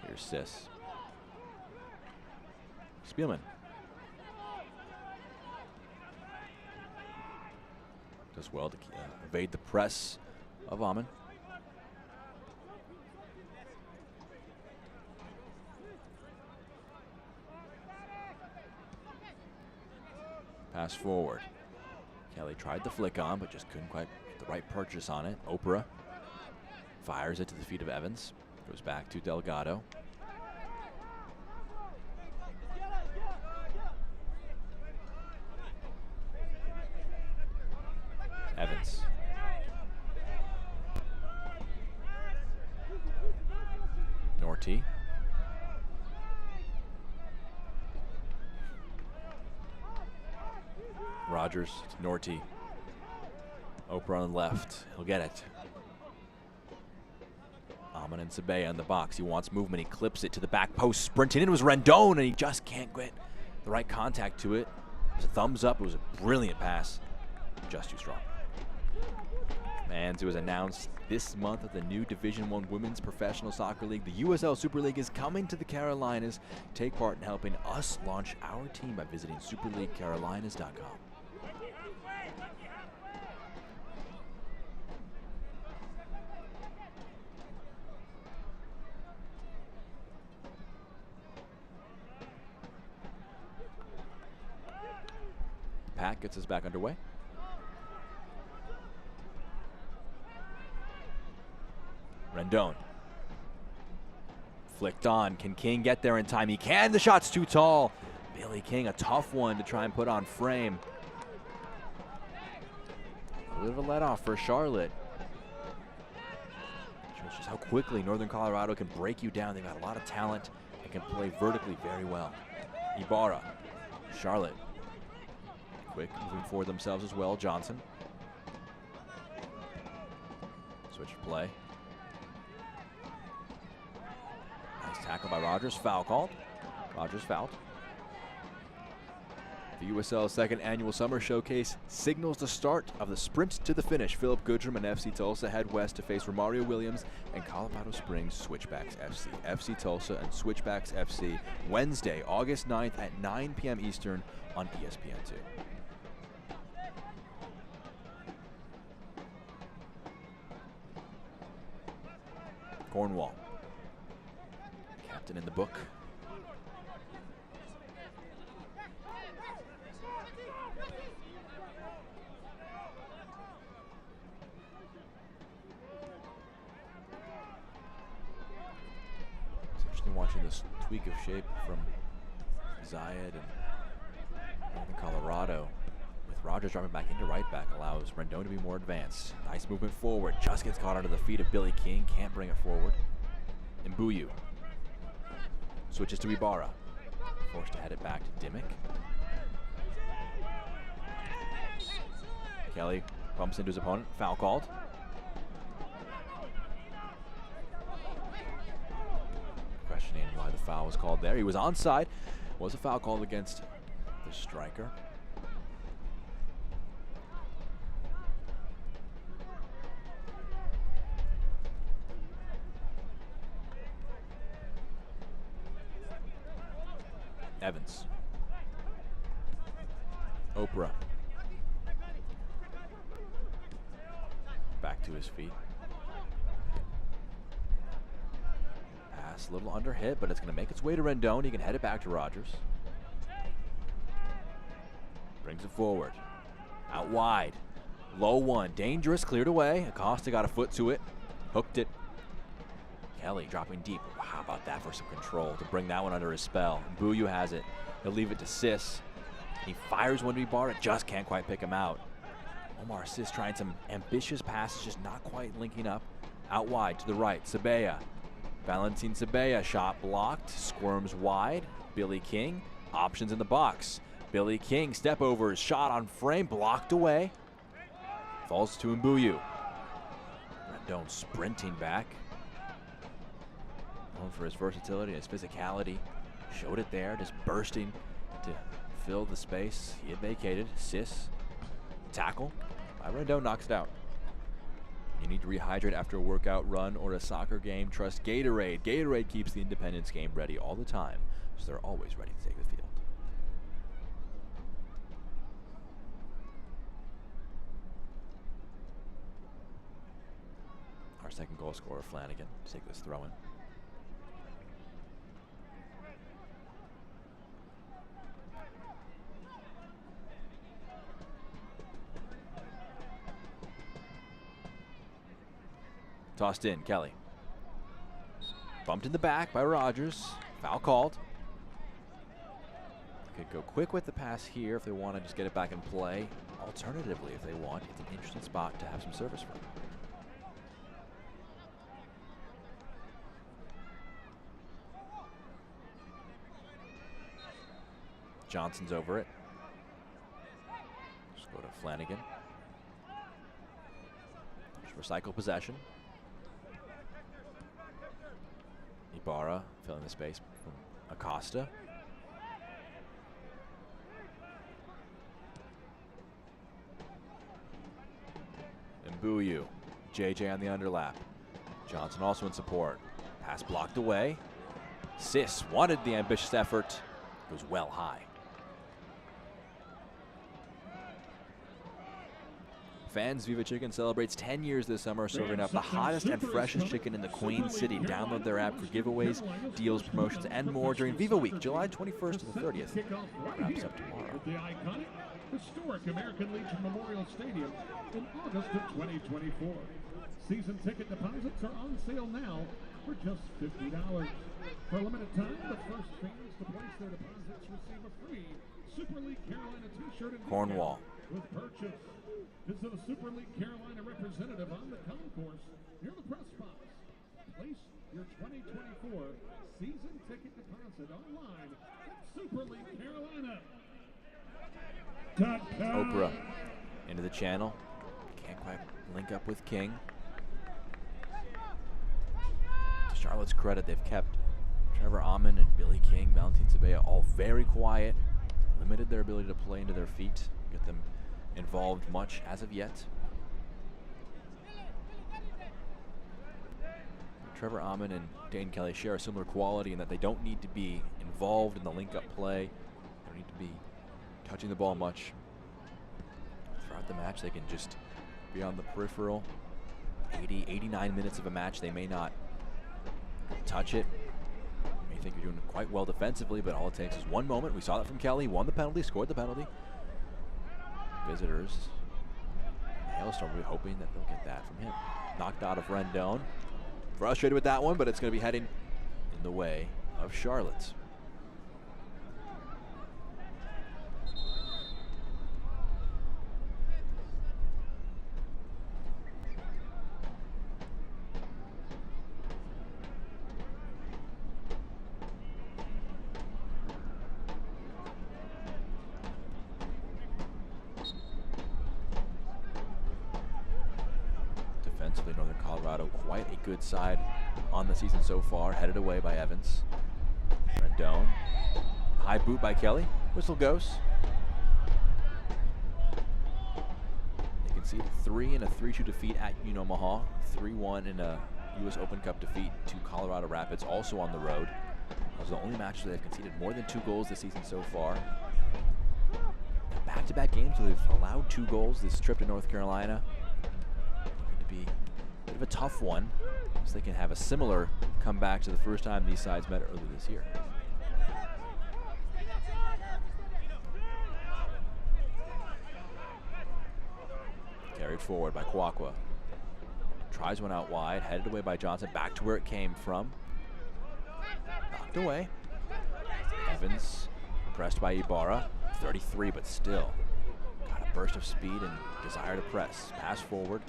Here's Sis. Spielman. Does well to evade the press of Amon. Pass forward. Kelly tried the flick on, but just couldn't quite get the right purchase on it. Oprah fires it to the feet of Evans. Goes back to Delgado. Evans. Norty. Rogers to Norty. Oprah on the left. He'll get it. Amon and Sabea in the box. He wants movement. He clips it to the back post. Sprinting in was Rendon, and he just can't get the right contact to it. It was a thumbs up. It was a brilliant pass. Just too strong. And it was announced this month that the new Division I Women's Professional Soccer League, the USL Super League, is coming to the Carolinas. Take part in helping us launch our team by visiting superleaguecarolinas.com. Pat gets us back underway. Rendon. Flicked on. Can King get there in time? He can. The shot's too tall. Billy King, a tough one to try and put on frame. A bit of a let off for Charlotte. Shows just how quickly Northern Colorado can break you down. They've got a lot of talent and can play vertically very well. Ibarra. Charlotte. Quick, moving forward themselves as well. Johnson. Switch play. Nice tackle by Rogers. Foul called. Rogers fouled. The USL second annual summer showcase signals the start of the sprint to the finish. Philip Goodrum and FC Tulsa head west to face Romario Williams and Colorado Springs Switchbacks FC. FC Tulsa and Switchbacks FC Wednesday, August 9th at 9 p.m. Eastern on ESPN2. Cornwall, captain in the book. It's interesting watching this tweak of shape from Zayed and Northern Colorado. With Rogers dropping back into right back allows Rendon to be more advanced. Nice movement forward. Just gets caught under the feet of Billy King. Can't bring it forward. Mbuyu switches to Ibarra. Forced to head it back to Dimmick. Kelly bumps into his opponent. Foul called. Questioning why the foul was called there. He was onside. Was a foul called against the striker. Evans. Oprah. Back to his feet. Pass a little under hit, but it's going to make its way to Rendon. He can head it back to Rogers. Brings it forward. Out wide. Low one. Dangerous. Cleared away. Acosta got a foot to it. Hooked it. Kelly dropping deep. How about that for some control to bring that one under his spell? Mbuyu has it. He'll leave it to Sis. He fires one to Ibarra, just can't quite pick him out. Omar Sis trying some ambitious passes, just not quite linking up. Out wide to the right, Sabella. Valentin Sabella, shot blocked, squirms wide. Billy King, options in the box. Billy King, step overs, shot on frame, blocked away. Falls to Mbuyu. Rendon sprinting back. Known for his versatility and his physicality. Showed it there, just bursting to fill the space he had vacated. Sis, tackle by Rendon, knocks it out. You need to rehydrate after a workout, run, or a soccer game. Trust Gatorade. Gatorade keeps the Independence game ready all the time, so they're always ready to take the field. Our second goal scorer, Flanagan, to take this throw in. Tossed in, Kelly. Bumped in the back by Rogers. Foul called. Could go quick with the pass here if they want to just get it back in play. Alternatively, if they want, it's an interesting spot to have some service from. Johnson's over it. Just go to Flanagan. Just recycle possession. Ibarra filling the space from Acosta. Mbuyu, JJ on the underlap. Johnson also in support. Pass blocked away. Sis wanted the ambitious effort. Goes well high. Fans, Viva Chicken celebrates 10 years this summer, serving up the hottest and freshest chicken in the Queen City. Download their app for giveaways, deals, promotions, and more during Viva Week, July 21st to the 30th. Wraps up tomorrow. At the iconic, historic American Legion Memorial Stadium in August of 2024. Season ticket deposits are on sale now for just $50. For a limited time, the first fans to place their deposits receive a free Super League Carolina t-shirt and Cornwall. with purchase. Visit a Super League Carolina representative on the concourse near the press box. Place your 2024 season ticket deposit online at Super League Carolina. Oprah into the channel. Can't quite link up with King. To Charlotte's credit, they've kept Trevor Amon and Billy King, Valentin Sabella all very quiet. Limited their ability to play into their feet. Get them involved much as of yet. Trevor Amon and Dane Kelly share a similar quality in that they don't need to be involved in the link-up play. They don't need to be touching the ball much. Throughout the match, they can just be on the peripheral. 80, 89 minutes of a match, they may not touch it. You may think you're doing quite well defensively, but all it takes is one moment. We saw that from Kelly, won the penalty, scored the penalty. Visitors, Hailstorm, we're hoping that they'll get that from him. Knocked out of Rendon. Frustrated with that one, but it's going to be heading in the way of Charlotte. Defensively, Northern Colorado, quite a good side on the season so far, headed away by Evans. Rendon, high boot by Kelly, whistle goes. They conceded 3 in a 3-2 defeat at Omaha, 3-1 in a U.S. Open Cup defeat to Colorado Rapids, also on the road. Those are the only matches where they've conceded more than 2 goals this season so far. Now back-to-back games where they've allowed 2 goals this trip to North Carolina. Going to be a bit of a tough one, so they can have a similar comeback to the first time these sides met earlier this year. Carried forward by Kwakwa. Tries one out wide, headed away by Johnson, back to where it came from. Knocked away. Evans pressed by Ibarra. 33, but still got a burst of speed and desire to press. Pass forward,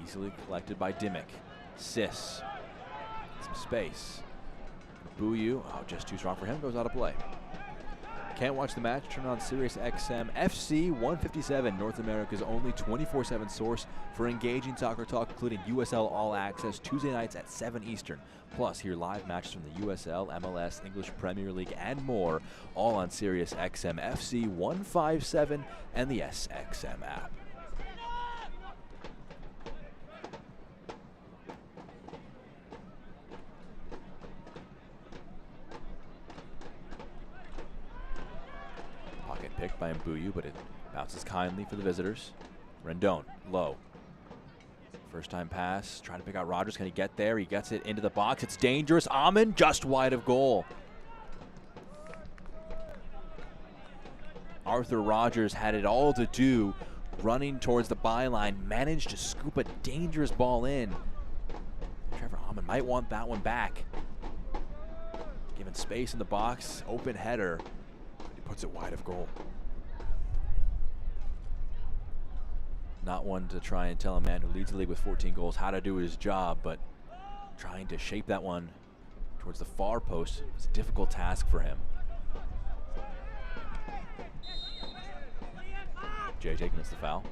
easily collected by Dimmick. Sis, some space. Buyu, oh, just too strong for him, goes out of play. Can't watch the match? Turn on Sirius XM FC 157, North America's only 24/7 source for engaging soccer talk, including USL All Access Tuesday nights at 7 Eastern. Plus, hear live matches from the USL, MLS, English Premier League, and more, all on Sirius XM FC 157 and the SXM app. Picked by Mbuyu, but it bounces kindly for the visitors. Rendon, low. First time pass, trying to pick out Rogers. Can he get there? He gets it into the box. It's dangerous. Amin just wide of goal. Arthur Rogers had it all to do, running towards the byline, managed to scoop a dangerous ball in. Trevor Amin might want that one back. Given space in the box, open header. He puts it wide of goal. Not one to try and tell a man who leads the league with 14 goals how to do his job, but trying to shape that one towards the far post is a difficult task for him. JJ commits the foul.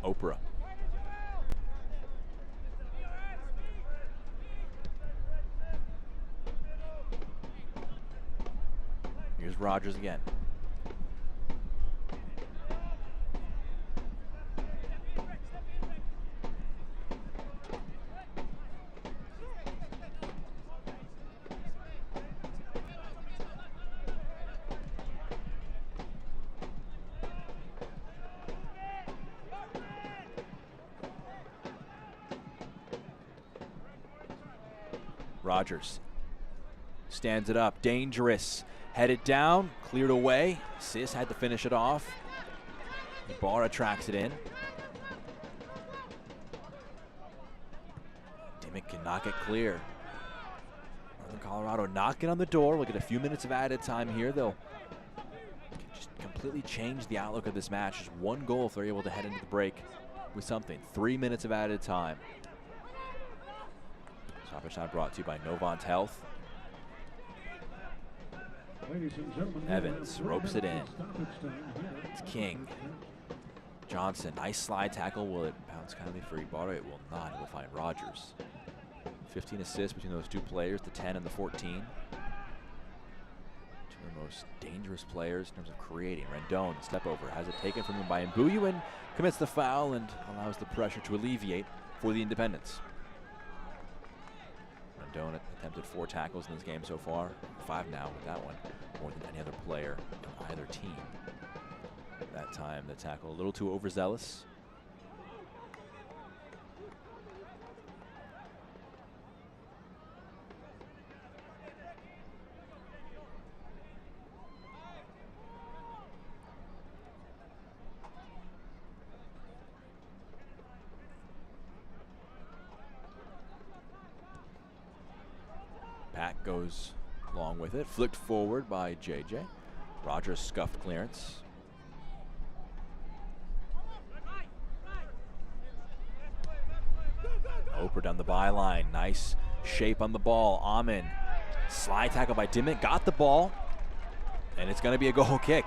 Oprah. Here's Rogers again. Rogers stands it up, dangerous. Headed down, cleared away. Sis had to finish it off. Ibarra tracks it in. Dimmick cannot get clear. Northern Colorado knocking on the door. We'll get a few minutes of added time here. They'll just completely change the outlook of this match. Just one goal if they're able to head into the break with something. 3 minutes of added time. Stoppage time brought to you by Novant Health. Evans ropes it in. It's King. Johnson, nice slide tackle. Will it bounce kindly for Ibarra? It will not. It will find Rogers. 15 assists between those two players, the 10 and the 14. Two of the most dangerous players in terms of creating. Rendon, step over, has it taken from him by Mbuyu and commits the foul and allows the pressure to alleviate for the Independents. Rendon attempted 4 tackles in this game so far. 5 now with that one, more than any other player on either team. That time the tackle a little too overzealous. Pack goes along with it, flicked forward by JJ. Rogers scuffed clearance. Oprah down the byline, nice shape on the ball. Amin, slide tackle by Dimmick, got the ball, and it's going to be a goal kick.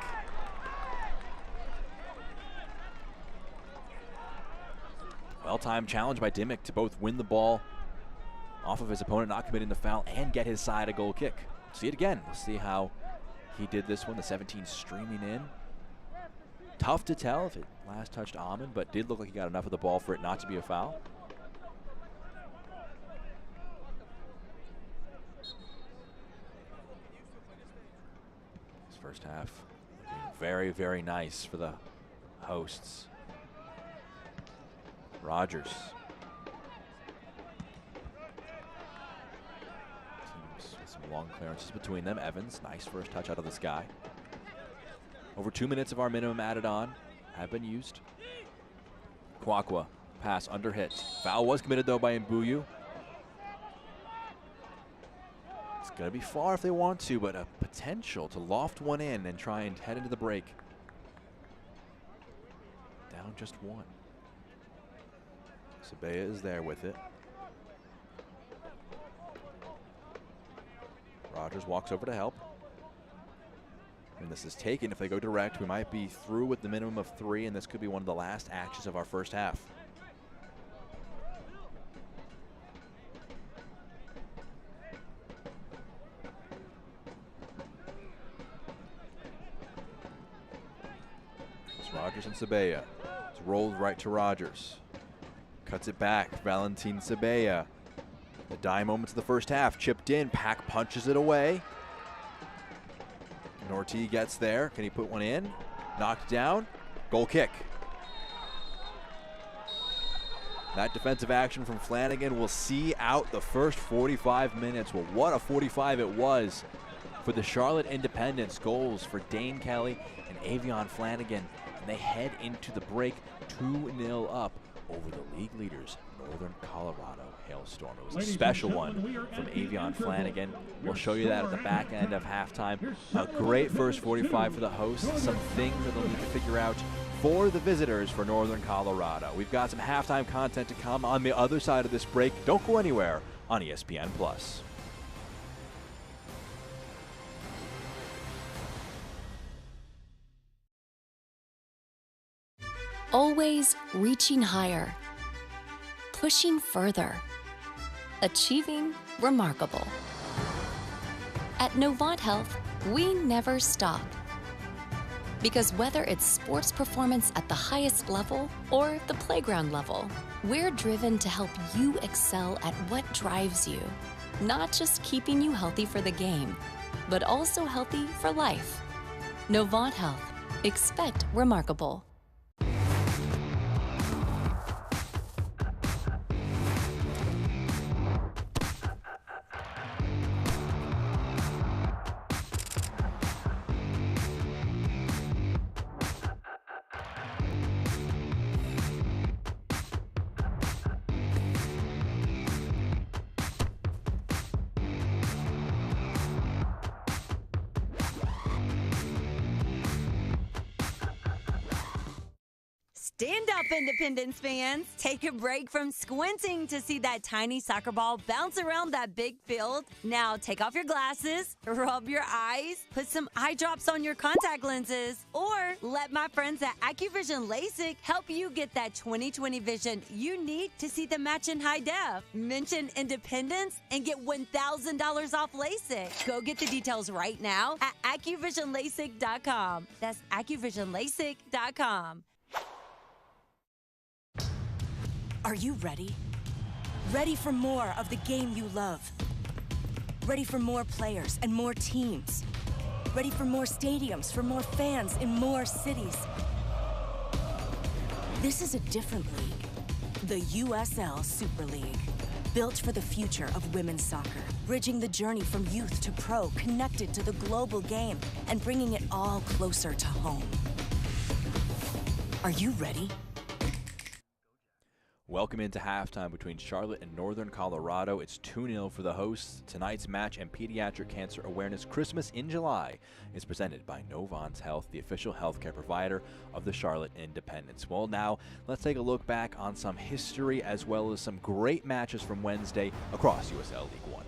Well-timed challenge by Dimmick to both win the ball off of his opponent, not committing the foul, and get his side a goal kick. See it again. We'll see how he did this one. The 17 streaming in. Tough to tell if it last touched Amin, but did look like he got enough of the ball for it not to be a foul. This first half looking very, very nice for the hosts. Rogers. Some long clearances between them. Evans, nice first touch out of the sky. Over 2 minutes of our minimum added on have been used. Kwakwa, pass under hit. Foul was committed though by Mbuyu. It's going to be far if they want to, but a potential to loft one in and try and head into the break. Down just one. Sabea is there with it. Rogers walks over to help. And this is taken. If they go direct, we might be through with the minimum of 3, and this could be one of the last actions of our first half. It's Rogers and Sabea. It's rolled right to Rogers. Cuts it back. Valentin Sabea. The die moments of the first half. Chipped in. Pack punches it away. Norty gets there. Can he put one in? Knocked down. Goal kick. That defensive action from Flanagan will see out the first 45 minutes. Well, what a 45 it was for the Charlotte Independents. Goals for Dane Kelly and Avion Flanagan. And they head into the break 2-0 up over the league leaders, Northern Colorado Hailstorm. It was a special one from Avion Flanagan. We'll show you that at the back end of halftime. A great first 45 for the hosts. Some things that they'll need to figure out for the visitors for Northern Colorado. We've got some halftime content to come on the other side of this break. Don't go anywhere on ESPN+. Always reaching higher, pushing further, achieving remarkable. At Novant Health, we never stop. Because whether it's sports performance at the highest level or the playground level, we're driven to help you excel at what drives you. Not just keeping you healthy for the game, but also healthy for life. Novant Health. Expect remarkable. Stand up, Independence fans. Take a break from squinting to see that tiny soccer ball bounce around that big field. Now take off your glasses, rub your eyes, put some eye drops on your contact lenses, or let my friends at AccuVision LASIK help you get that 20/20 vision you need to see the match in high def. Mention Independence and get $1,000 off LASIK. Go get the details right now at AccuVisionLASIK.com. That's AccuVisionLASIK.com. Are you ready? Ready for more of the game you love? Ready for more players and more teams? Ready for more stadiums, for more fans in more cities? This is a different league. The USL Super League. Built for the future of women's soccer. Bridging the journey from youth to pro, connected to the global game, and bringing it all closer to home. Are you ready? Welcome into halftime between Charlotte and Northern Colorado. It's 2-0 for the hosts. Tonight's match and Pediatric Cancer Awareness Christmas in July is presented by Novant Health, the official healthcare provider of the Charlotte Independents. Well, now let's take a look back on some history as well as some great matches from Wednesday across USL League One.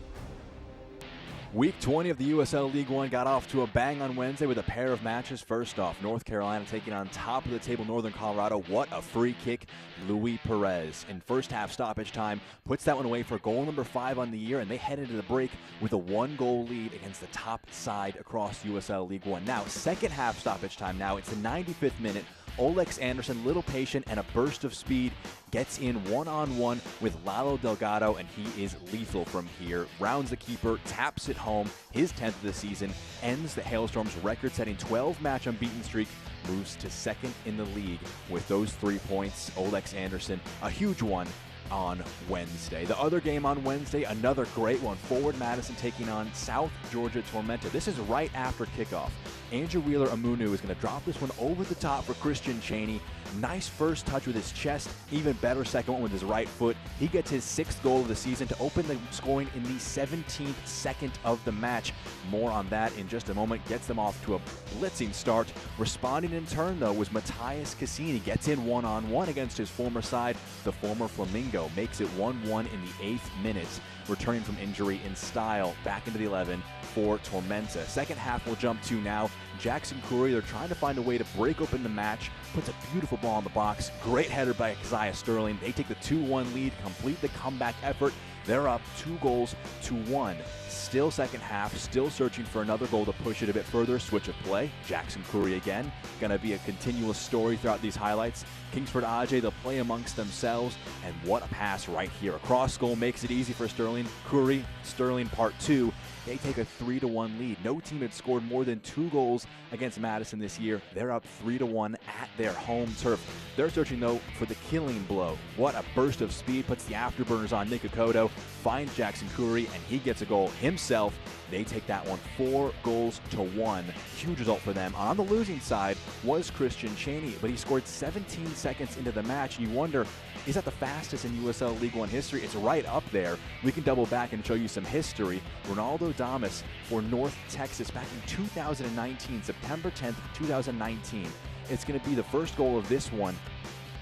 Week 20 of the USL League One got off to a bang on Wednesday with a pair of matches. First off, North Carolina taking on top of the table Northern Colorado. What a free kick. Luis Perez in first half stoppage time puts that one away for goal number 5 on the year, and they head into the break with a 1-goal lead against the top side across USL League One. Now, second half stoppage time now. It's the 95th minute. Olex Anderson, little patient and a burst of speed, gets in one-on-one with Lalo Delgado, and he is lethal from here. Rounds the keeper, taps it home, his 10th of the season, ends the Hailstorm's record-setting 12-match unbeaten streak, moves to second in the league with those 3 points. Olex Anderson, a huge one on Wednesday. The other game on Wednesday, another great one. Forward Madison taking on South Georgia Tormenta. This is right after kickoff. Andrew Wheeler-Amunu is going to drop this one over the top for Christian Chaney. Nice first touch with his chest, even better second one with his right foot. He gets his 6th goal of the season to open the scoring in the 17th second of the match. More on that in just a moment. Gets them off to a blitzing start. Responding in turn, though, was Matthias Cassini. Gets in one-on-one against his former side. The former Flamingo makes it 1-1 in the 8th minute. Returning from injury in style, back into the 11 for Tormenta. Second half we'll jump to now. Jackson Curry, they're trying to find a way to break open the match. Puts a beautiful ball in the box. Great header by Keziah Sterling. They take the 2-1 lead, complete the comeback effort. They're up 2-1. Still second half, still searching for another goal to push it a bit further. Switch of play. Jackson Curry again. Going to be a continuous story throughout these highlights. Kingsford Ajay, they'll play amongst themselves. And what a pass right here. A cross goal makes it easy for Sterling. Curry, Sterling part 2. They take a 3-1 lead. No team had scored more than 2 goals against Madison this year. They're up 3-1 at their home turf. They're searching, though, for the killing blow. What a burst of speed. Puts the afterburners on Nick Okoto. Finds Jackson Curry, and he gets a goal himself. They take that one 4-1. Huge result for them. On the losing side was Christian Chaney, but he scored 17 seconds into the match. And you wonder, is that the fastest in USL League One history? It's right up there. We can double back and show you some history. Ronaldo Damas for North Texas back in 2019, September 10th, 2019. It's going to be the first goal of this one.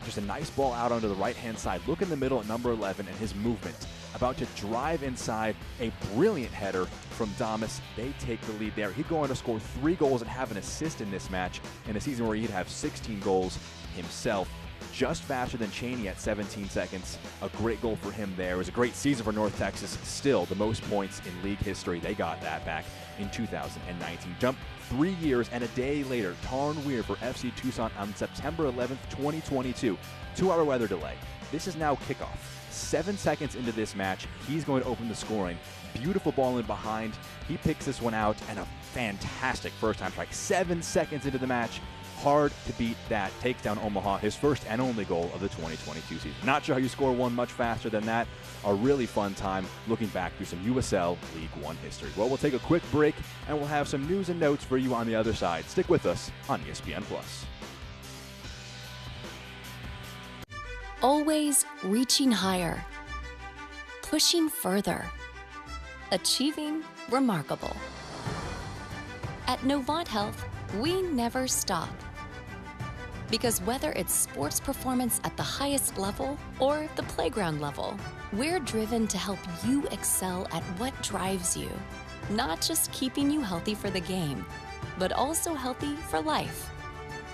Just a nice ball out onto the right-hand side. Look in the middle at number 11 and his movement. About to drive inside, a brilliant header from Damas. They take the lead there. He'd go on to score 3 goals and have an assist in this match in a season where he'd have 16 goals himself. Just faster than Chaney at 17 seconds. A great goal for him there. It was a great season for North Texas. Still the most points in league history. They got that back in 2019. Jump 3 years and a day later, Tarn Weir for FC Tucson on September 11th, 2022. 2-hour weather delay. This is now kickoff. 7 seconds into this match, he's going to open the scoring. Beautiful ball in behind. He picks this one out, and a fantastic first-time strike. 7 seconds into the match. Hard to beat that. Takes down Omaha, his first and only goal of the 2022 season. Not sure how you score one much faster than that. A really fun time looking back through some USL League One history. Well, we'll take a quick break, and we'll have some news and notes for you on the other side. Stick with us on ESPN+. Always reaching higher, pushing further, achieving remarkable. At Novant Health, we never stop. Because whether it's sports performance at the highest level or the playground level, we're driven to help you excel at what drives you. Not just keeping you healthy for the game, but also healthy for life.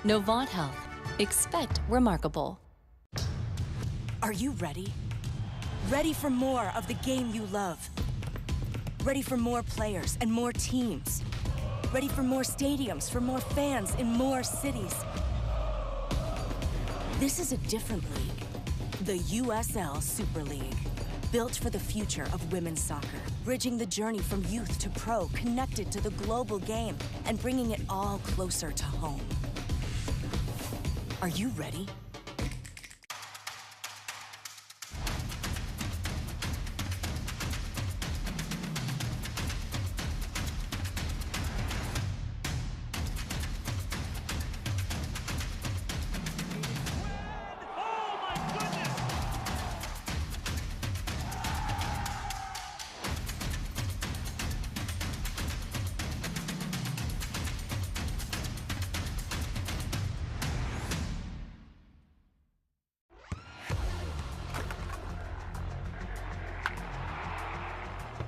Novant Health. Expect remarkable. Are you ready? Ready for more of the game you love? Ready for more players and more teams? Ready for more stadiums, for more fans in more cities? This is a different league. The USL Super League. Built for the future of women's soccer. Bridging the journey from youth to pro, connected to the global game, and bringing it all closer to home. Are you ready?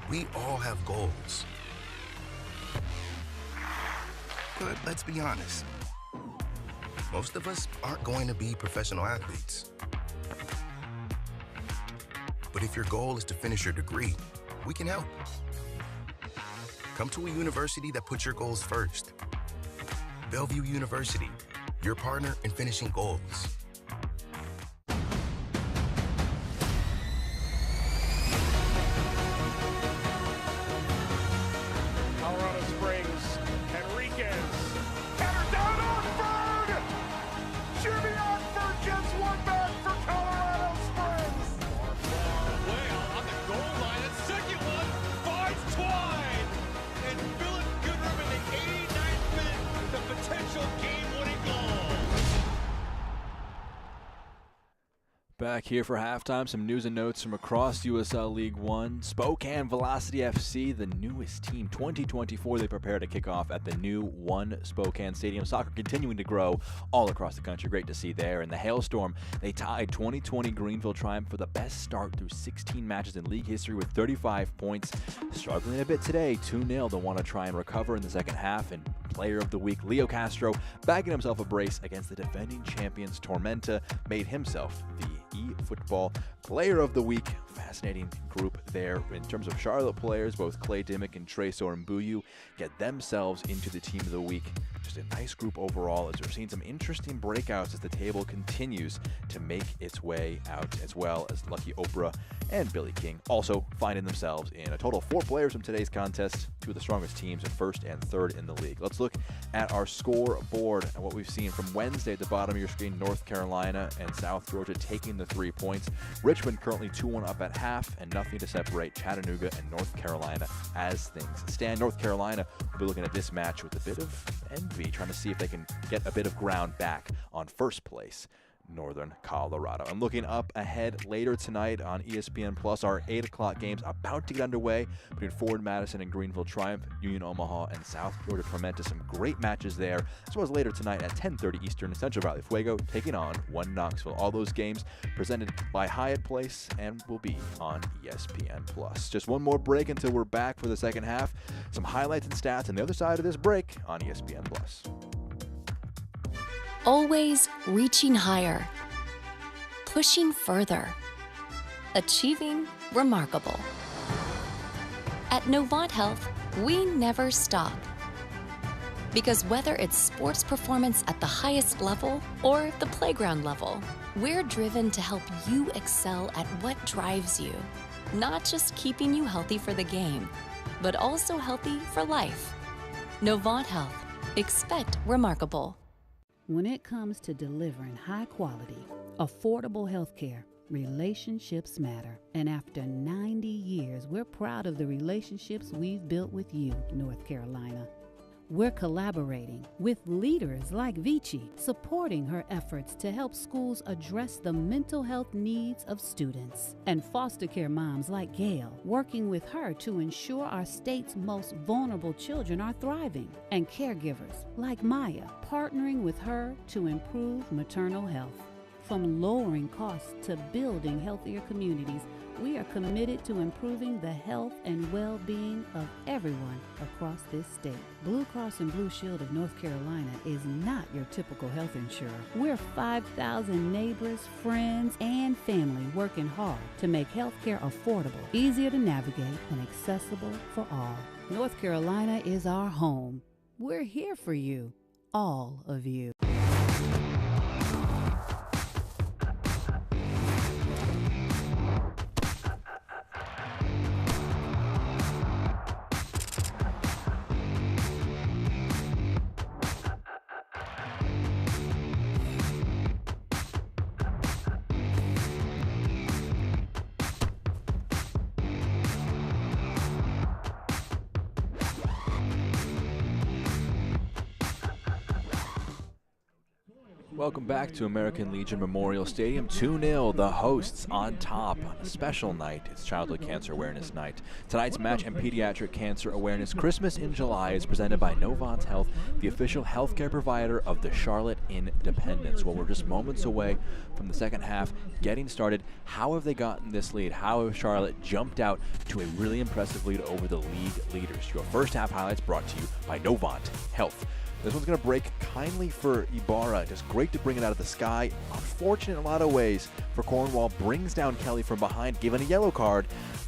We all have goals. But let's be honest. Most of us aren't going to be professional athletes. But if your goal is to finish your degree, we can help. Come to a university that puts your goals first. Bellevue University, your partner in finishing goals. Back here for halftime, some news and notes from across USL League One. Spokane Velocity FC, the newest team, 2024. They prepare to kick off at the new One Spokane Stadium. Soccer continuing to grow all across the country. Great to see there. And the Hailstorm, they tied 2020 Greenville Triumph for the best start through 16 matches in league history with 35 points. Struggling a bit today, 2-0. They'll want to try and recover in the second half. And Player of the Week, Leo Castro, bagging himself a brace against the defending champions Tormenta, made himself the eFootball Player of the Week. Fascinating group there in terms of Charlotte players. Both Clay Dimmick and Tresor Mbuyu get themselves into the Team of the Week. Just a nice group overall, as we're seeing some interesting breakouts as the table continues to make its way out, as well as Lucky Oprah and Billy King also finding themselves in a total of 4 players from today's contest, 2 of the strongest teams at first and third in the league. Let's look at our scoreboard and what we've seen from Wednesday at the bottom of your screen. North Carolina and South Georgia taking the 3 points. Richmond currently 2-1 up at half, and nothing to separate Chattanooga and North Carolina as things stand. North Carolina will be looking at this match with a bit of envy, trying to see if they can get a bit of ground back on first place, Northern Colorado. I'm looking up ahead later tonight on ESPN Plus. Our 8 o'clock games about to get underway between Ford Madison and Greenville Triumph, Union Omaha and South Georgia Tormenta. Some great matches there, as well as later tonight at 10:30 Eastern, Central Valley Fuego taking on One Knoxville. All those games presented by Hyatt Place and will be on ESPN Plus. Just one more break until we're back for the second half. Some highlights and stats on the other side of this break on ESPN Plus. Always reaching higher, pushing further, achieving remarkable. At Novant Health, we never stop. Because whether it's sports performance at the highest level or the playground level, we're driven to help you excel at what drives you. Not just keeping you healthy for the game, but also healthy for life. Novant Health. Expect remarkable. When it comes to delivering high quality, affordable health care, relationships matter. And after 90 years, we're proud of the relationships we've built with you, North Carolina. We're collaborating with leaders like Vici, supporting her efforts to help schools address the mental health needs of students, and foster care moms like Gail, working with her to ensure our state's most vulnerable children are thriving, and caregivers like Maya, partnering with her to improve maternal health. From lowering costs to building healthier communities, we are committed to improving the health and well-being of everyone across this state. Blue Cross and Blue Shield of North Carolina is not your typical health insurer. We're 5,000 neighbors, friends, and family working hard to make healthcare affordable, easier to navigate, and accessible for all. North Carolina is our home. We're here for you, all of you. Welcome back to American Legion Memorial Stadium. 2-0, the hosts on top on a special night. It's Childhood Cancer Awareness Night. Tonight's match and Pediatric Cancer Awareness Christmas in July is presented by Novant Health, the official healthcare provider of the Charlotte Independents. Well, we're just moments away from the second half getting started. How have they gotten this lead? How have Charlotte jumped out to a really impressive lead over the league leaders? Your first half highlights brought to you by Novant Health. This one's going to break kindly for Ibarra. Just great to bring it out of the sky. Unfortunate in a lot of ways for Cornwall. Brings down Kelly from behind, given a yellow card.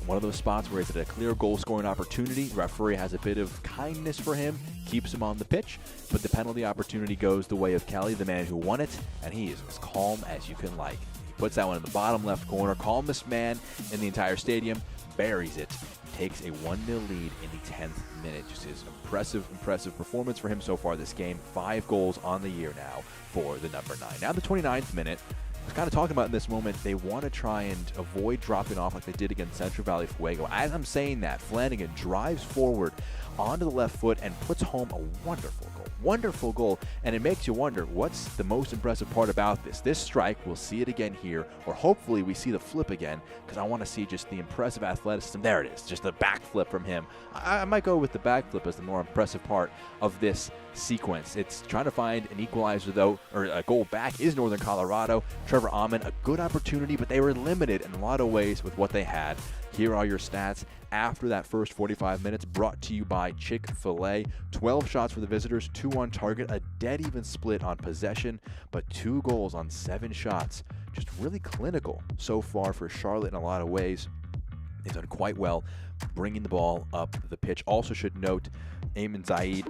One of those spots where he's at a clear goal-scoring opportunity. The referee has a bit of kindness for him, keeps him on the pitch, but the penalty opportunity goes the way of Kelly, the man who won it, and he is as calm as you can like. He puts that one in the bottom left corner. Calmest man in the entire stadium. Buries it. Takes a 1-0 lead in the 10th minute. Just his impressive performance for him so far this game. 5 goals on the year now for the number 9. Now the 29th minute. I was kind of talking about in this moment, they want to try and avoid dropping off like they did against Central Valley Fuego. As I'm saying that, Flanagan drives forward onto the left foot and puts home a wonderful goal. wonderful goal, and it makes you wonder what's the most impressive part about this. This strike, we'll see it again here, or hopefully we see the flip again, because I want to see just the impressive athleticism. There it is, just the backflip from him. I might go with the backflip as the more impressive part of this sequence. It's trying to find an equalizer, though, or a goal back is Northern Colorado. Trevor Amon, a good opportunity, but they were limited in a lot of ways with what they had. Here are your stats after that first 45 minutes, brought to you by Chick-fil-A. 12 shots for the visitors, 2 on target, a dead even split on possession, but 2 goals on 7 shots. Just really clinical so far for Charlotte in a lot of ways. They've done quite well bringing the ball up the pitch. Also should note, Ayman Zaid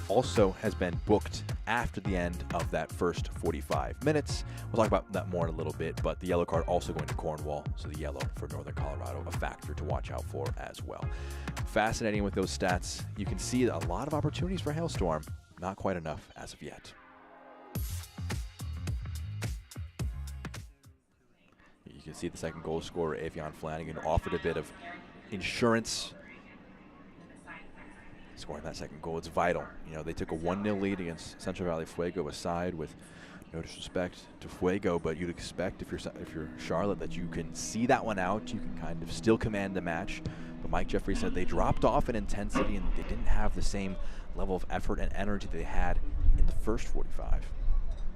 also has been booked after the end of that first 45 minutes. We'll talk about that more in a little bit, but the yellow card also going to Cornwall, so the yellow for Northern Colorado, a factor to watch out for as well. Fascinating with those stats. You can see a lot of opportunities for Hailstorm, not quite enough as of yet. You can see the second goal scorer, Avion Flanagan, offered a bit of insurance. Scoring that second goal, it's vital. You know, they took a 1-0 lead against Central Valley Fuego aside, with no disrespect to Fuego, but you'd expect if you're Charlotte that you can see that one out, you can kind of still command the match. But Mike Jeffrey said they dropped off in intensity and they didn't have the same level of effort and energy they had in the first 45.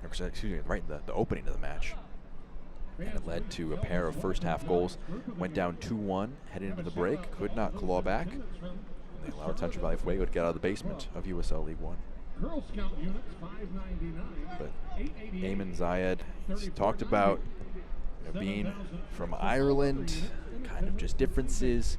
Excuse me, right in the opening of the match. And it led to a pair of first half goals. Went down 2-1, heading into the break, could not claw back. And they allowed Central Valley Fuego to get out of the basement of USL League One. But Ayman Zayed talked about being from Ireland, kind of just differences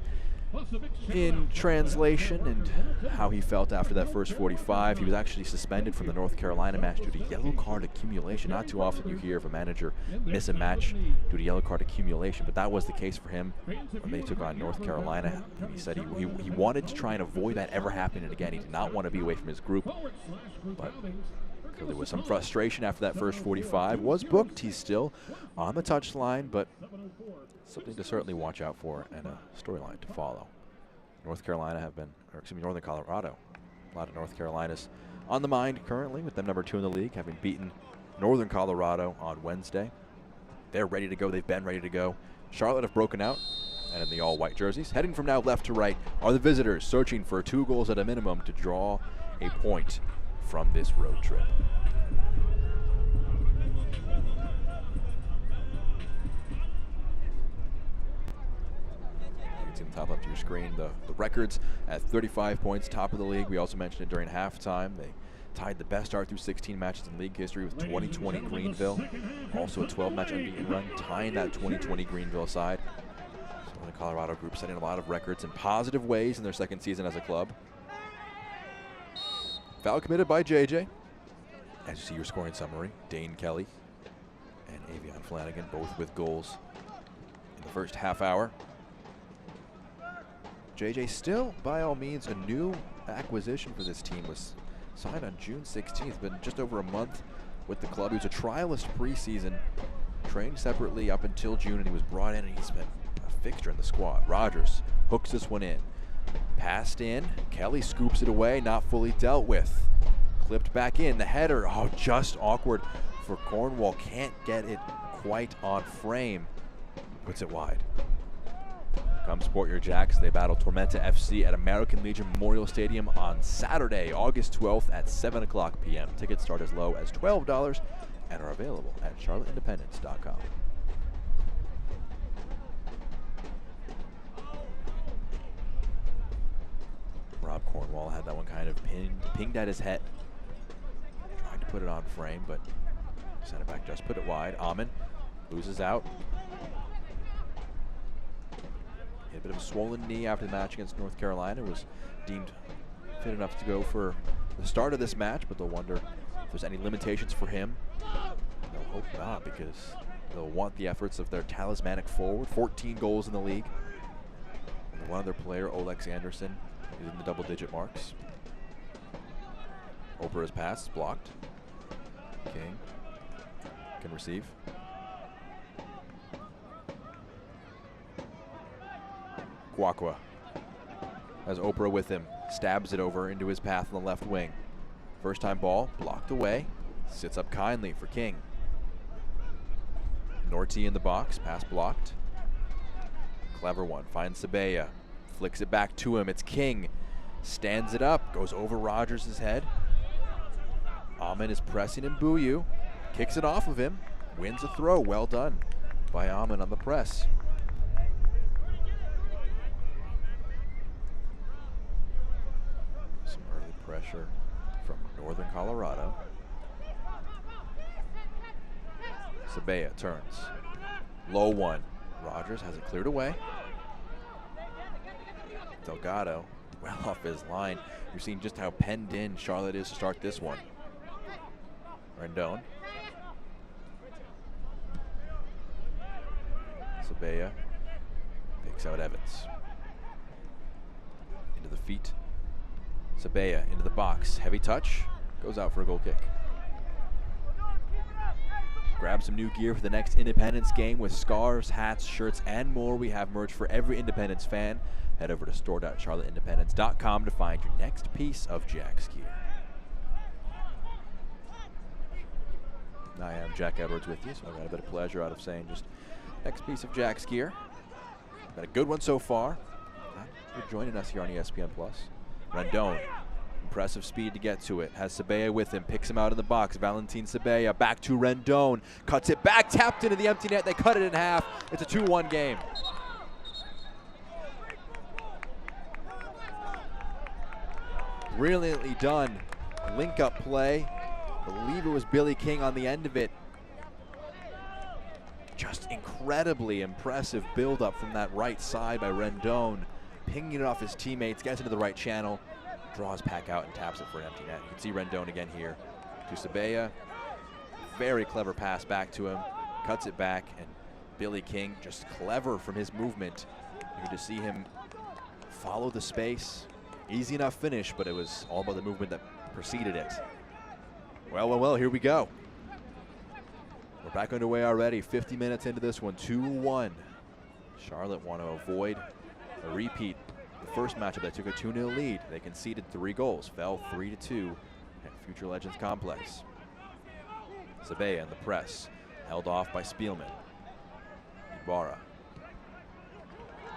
in translation and how he felt after that first 45. He was actually suspended from the North Carolina match due to yellow card accumulation. Not too often you hear of a manager miss a match due to yellow card accumulation, but that was the case for him when they took on North Carolina. He said he wanted to try and avoid that ever happening again. He did not want to be away from his group, but there was some frustration after that first 45. Was booked. He's still on the touchline, but something to certainly watch out for and a storyline to follow. Northern Colorado. A lot of North Carolina's on the mind currently, with them number 2 in the league, having beaten Northern Colorado on Wednesday. They're ready to go. They've been ready to go. Charlotte have broken out, and in the all-white jerseys, heading from now left to right, are the visitors, searching for 2 goals at a minimum to draw a point from this road trip. In the top left of your screen, the records at 35 points, top of the league. We also mentioned it during halftime. They tied the best start through 16 matches in league history with 2020 Greenville. Also a 12-match unbeaten run, tying that 2020 Greenville side. So the Colorado group setting a lot of records in positive ways in their second season as a club. Foul committed by JJ. As you see your scoring summary, Dane Kelly and Avion Flanagan both with goals in the first half hour. JJ still, by all means, a new acquisition for this team. Was signed on June 16th, been just over a month with the club. He was a trialist preseason, trained separately up until June, and he was brought in, and he's been a fixture in the squad. Rogers hooks this one in. Passed in, Kelly scoops it away, not fully dealt with. Clipped back in, the header, oh, just awkward for Cornwall. Can't get it quite on frame. Puts it wide. Come support your Jacks. They battle Tormenta FC at American Legion Memorial Stadium on Saturday, August 12th at 7 o'clock p.m. Tickets start as low as $12 and are available at charlotteindependence.com. Rob Cornwall had that one kind of pinged at his head. Tried to put it on frame, but center back just put it wide. Amon loses out. He had a bit of a swollen knee after the match against North Carolina. Was deemed fit enough to go for the start of this match, but they'll wonder if there's any limitations for him. They'll hope not, because they'll want the efforts of their talismanic forward. 14 goals in the league. And one other player, Olex Anderson, is in the double-digit marks. Oprah's pass is blocked. King can receive. Guacua has Oprah with him, stabs it over into his path on the left wing. First time ball blocked away. Sits up kindly for King. Norty in the box, pass blocked. Clever one, finds Sabella. Flicks it back to him, it's King. Stands it up, goes over Rogers' head. Amin is pressing in Buyu. Kicks it off of him, wins a throw, well done by Amin on the press. Some early pressure from Northern Colorado. Sabella turns. Low one. Rogers has it cleared away. Delgado well off his line. You're seeing just how penned in Charlotte is to start this one. Rendon. Sabella picks out Evans. Into the feet. Sabella into the box. Heavy touch. Goes out for a goal kick. Grab some new gear for the next Independence game with scarves, hats, shirts, and more. We have merch for every Independence fan. Head over to store.charlotteindependence.com to find your next piece of Jack's gear. I am Jack Edwards with you, so I got a bit of pleasure out of saying just next piece of Jack's gear. Got a good one so far. Glad you're joining us here on ESPN+. Rendon. Impressive speed to get to it. Has Sabella with him. Picks him out in the box. Valentin Sabella back to Rendon. Cuts it back. Tapped into the empty net. They cut it in half. It's a 2-1 game. Brilliantly done. Link-up play. I believe it was Billy King on the end of it. Just incredibly impressive build-up from that right side by Rendon. Pinging it off his teammates. Gets into the right channel. Draws Pack out and taps it for an empty net. You can see Rendon again here to Sabella. Very clever pass back to him. Cuts it back, and Billy King just clever from his movement. You could just see him follow the space. Easy enough finish, but it was all about the movement that preceded it. Well, here we go. We're back underway already. 50 minutes into this one, 2-1. Charlotte want to avoid a repeat. The first matchup, they took a 2-0 lead. They conceded 3 goals, fell 3-2 at Future Legends Complex. Sabella in the press, held off by Spielman. Ibarra.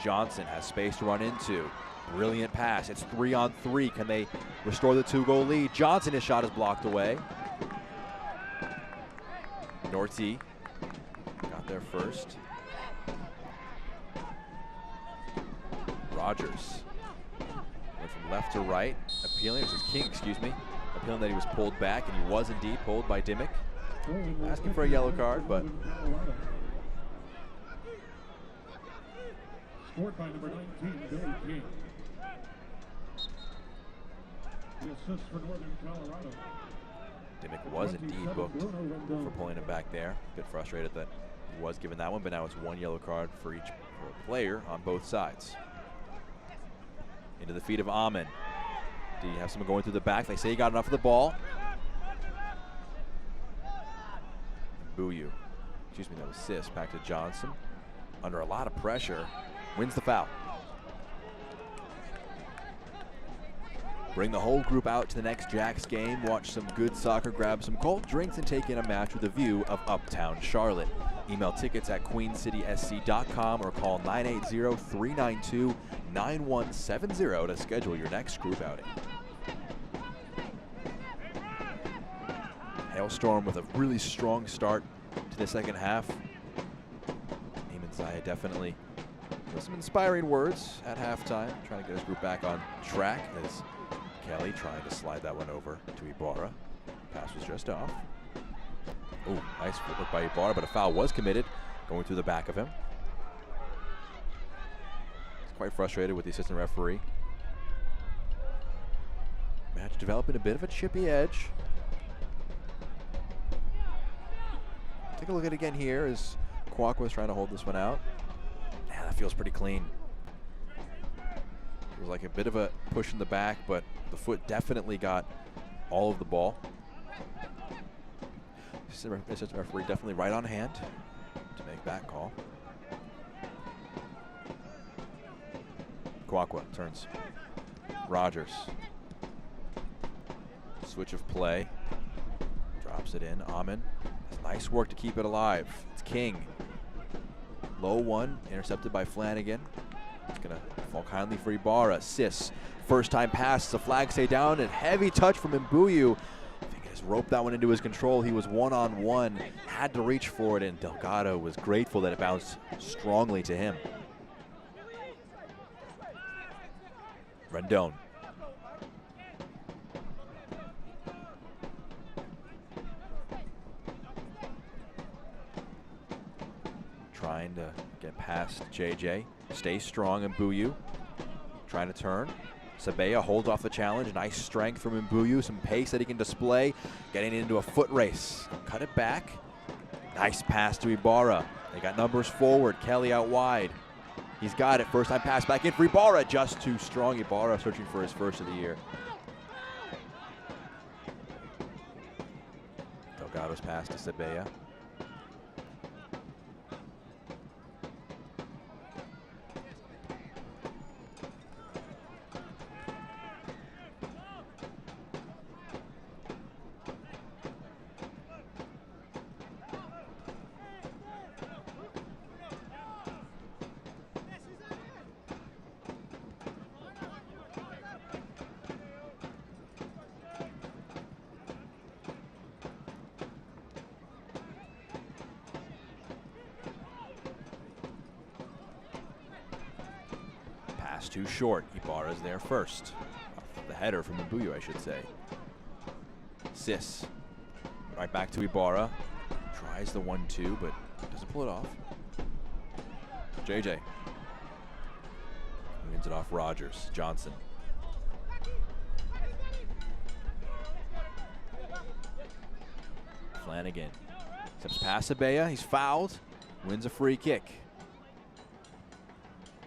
Johnson has space to run into. Brilliant pass. It's 3-on-3. Can they restore the 2-goal lead? Johnson, his shot is blocked away. Norty got there first. Rogers went from left to right, appealing, this is King, excuse me, appealing that he was pulled back, and he was indeed pulled by Dimmick. Asking for a yellow card, but scored by number 19, Billy King. The assist for Northern Colorado. Dimmick was indeed booked for pulling him back there. A bit frustrated that he was given that one, but now it's 1 yellow card for each player on both sides. Into the feet of Amin. Do you have someone going through the back? They say he got enough of the ball. Buyu. Excuse me, that was Sis. Back to Johnson. Under a lot of pressure. Wins the foul. Bring the whole group out to the next Jacks game. Watch some good soccer, grab some cold drinks, and take in a match with a view of Uptown Charlotte. Email tickets at queencitysc.com or call 980-392-9170 to schedule your next group outing. Hailstorm with a really strong start to the second half. Neiman Zaya definitely with some inspiring words at halftime, trying to get his group back on track as Kelly trying to slide that one over to Ibarra. Pass was just off. Oh, nice footwork by Ibarra, but a foul was committed going through the back of him. He's quite frustrated with the assistant referee. Match developing a bit of a chippy edge. Take a look at it again here as Kwakwa's trying to hold this one out. Yeah, that feels pretty clean. It was like a bit of a push in the back, but the foot definitely got all of the ball. Assistant referee definitely right on hand to make that call. Kwakwa turns. Rogers. Switch of play. Drops it in. Amin. Nice work to keep it alive. It's King. Low one, intercepted by Flanagan. It's going to fall kindly for Ibarra. Sis. First time pass. The flag stay down. And heavy touch from Mbuyu. I think he just roped that one into his control. He was one-on-one. Had to reach for it, and Delgado was grateful that it bounced strongly to him. Rendon. Trying to get past JJ. Stays strong, Mbuyu. Trying to turn. Sabea holds off the challenge. Nice strength from Mbuyu. Some pace that he can display. Getting into a foot race. Cut it back. Nice pass to Ibarra. They got numbers forward. Kelly out wide. He's got it. First time pass back in for Ibarra. Just too strong. Ibarra searching for his first of the year. Delgado's pass to Sabea. Too short. Ibarra's there first. The header from Mbuyu, I should say. Sis. Right back to Ibarra. Tries the 1-2, but doesn't pull it off. JJ. Wins it off Rogers. Johnson. Flanagan. Steps past Sabea. He's fouled. Wins a free kick.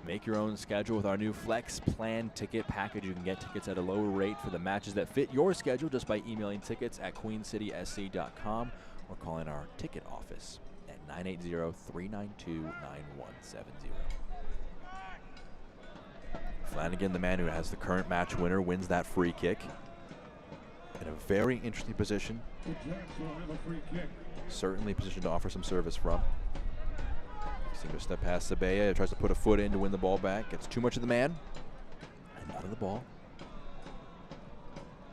Make your own schedule with our new Flex Plan ticket package. You can get tickets at a lower rate for the matches that fit your schedule just by emailing tickets at queencitysc.com or calling our ticket office at 980-392-9170. Flanagan, the man who has the current match winner, wins that free kick. In a very interesting position. Certainly positioned to offer some service from. Single step past Sabea, tries to put a foot in to win the ball back. Gets too much of the man and out of the ball.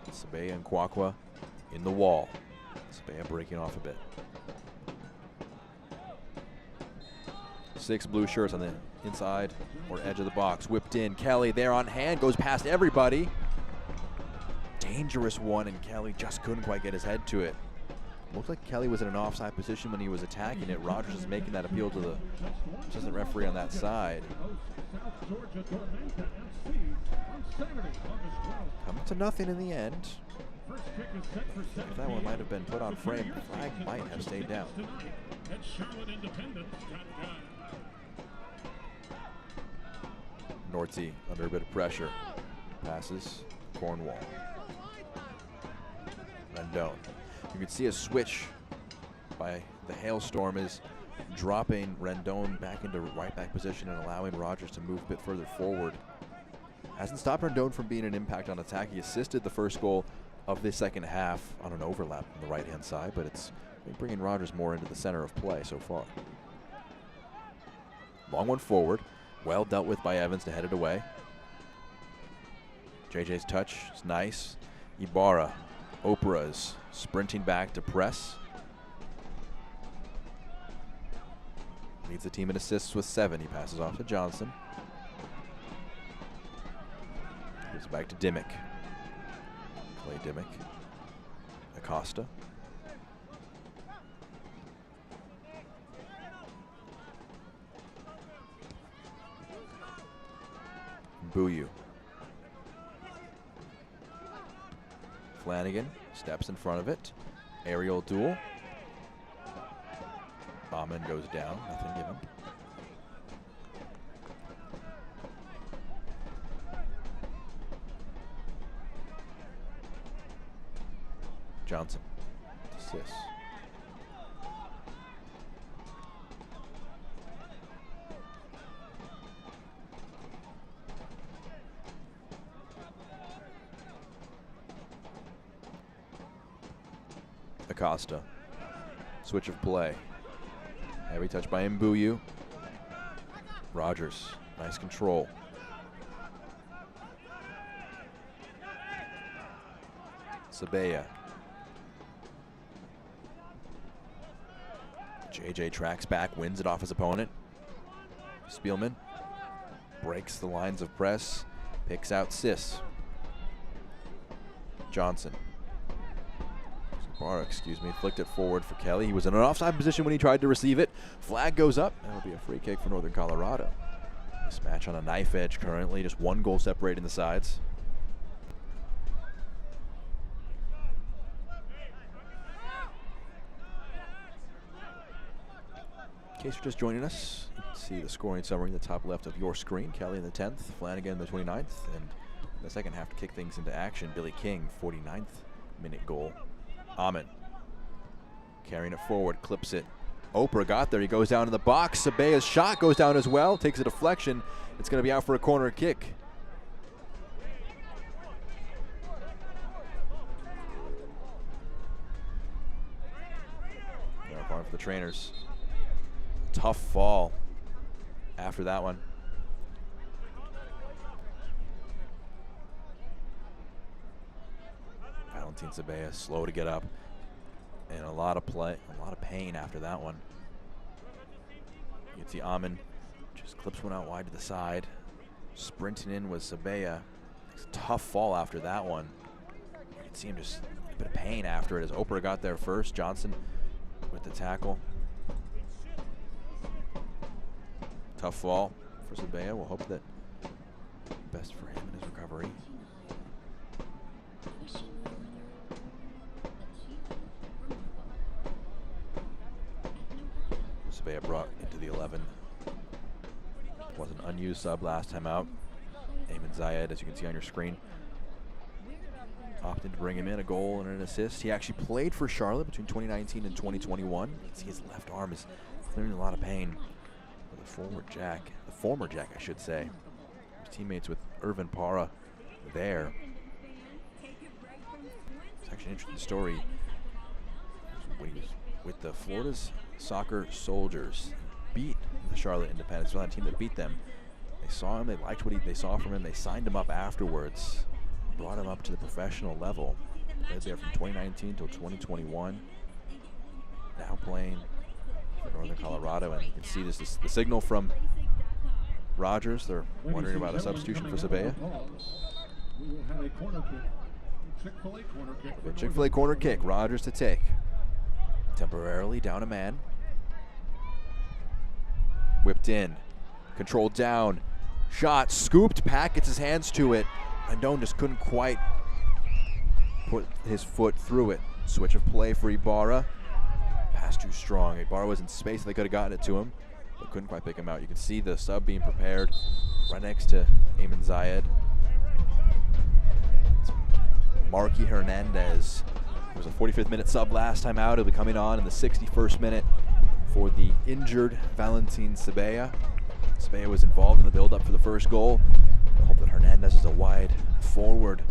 Sabea and Kwakwa in the wall. Sabea breaking off a bit. 6 blue shirts on the inside or edge of the box. Whipped in. Kelly there on hand, goes past everybody. Dangerous one, and Kelly just couldn't quite get his head to it. Looked like Kelly was in an offside position when he was attacking it. Rogers is making that appeal to the assistant referee on that side. Coming to nothing in the end. If that one might have been put on frame, the flag might have stayed down. Nordsey under a bit of pressure. Passes Cornwall. Rendon. You can see a switch by the Hailstorm is dropping Rendon back into right back position and allowing Rogers to move a bit further forward. Hasn't stopped Rendon from being an impact on attack. He assisted the first goal of the second half on an overlap on the right-hand side, but it's bringing Rogers more into the center of play so far. Long one forward. Well dealt with by Evans to head it away. JJ's touch is nice. Ibarra. Opera's sprinting back to press. Leads the team in assists with 7. He passes off to Johnson. Gives it back to Dimmick. Play Dimmick. Acosta. Mbuyu. Flanagan steps in front of it. Aerial duel. Amin goes down. Nothing given. Johnson. Assist. Acosta. Switch of play. Heavy touch by Mbuyu. Rogers, nice control. Sabea. JJ tracks back, wins it off his opponent. Spielman breaks the lines of press, picks out Sis. Johnson. Barr, excuse me, flicked it forward for Kelly. He was in an offside position when he tried to receive it. Flag goes up. That'll be a free kick for Northern Colorado. This match on a knife edge currently, just one goal separating the sides. In case you're just joining us, you can see the scoring summary in the top left of your screen. Kelly in the 10th, Flanagan in the 29th, and in the second half to kick things into action, Billy King, 49th minute goal. Amin carrying it forward, clips it. Oprah got there, he goes down in the box. Sabea's shot goes down as well, takes a deflection. It's going to be out for a corner kick. For the trainers. Tough fall after that one. Valentin Sabea slow to get up, and a lot of pain after that one. You can see Amin just clips one out wide to the side. Sprinting in with Sabea. It's a tough fall after that one. You can see him just a bit of pain after it as Oprah got there first. Johnson with the tackle. Tough fall for Sabea. We'll hope that best for him in his recovery. Sabea brought into the 11. Was an unused sub last time out. Ayman Zayed, as you can see on your screen, opted to bring him in, a goal and an assist. He actually played for Charlotte between 2019 and 2021. You can see his left arm is clearly in a lot of pain. The former Jack, I should say. His teammates with Irvin Parra there. It's actually an interesting story. When he was with the Florida's Soccer Soldiers, beat the Charlotte Independence. It was not a team that beat them. They saw him, they liked what they saw from him, they signed him up afterwards, brought him up to the professional level. Played there from 2019 till 2021. Now playing for Northern Colorado, and you can see this is the signal from Rogers. They're wondering about a substitution for Sabea. We will have a corner kick. Chick-fil-A corner kick. Chick-fil-A corner kick. Rogers to take. Temporarily down a man. Whipped in. Controlled down. Shot. Scooped. Pack gets his hands to it. Rendon just couldn't quite put his foot through it. Switch of play for Ibarra. Pass too strong. Ibarra was in space. They could have gotten it to him, but couldn't quite pick him out. You can see the sub being prepared right next to Ayman Zayed. It's Marky Hernandez. It was a 45th minute sub last time out. He'll be coming on in the 61st minute for the injured Valentin Sabea. Sabea was involved in the build-up for the first goal. I hope that Hernandez is a wide forward.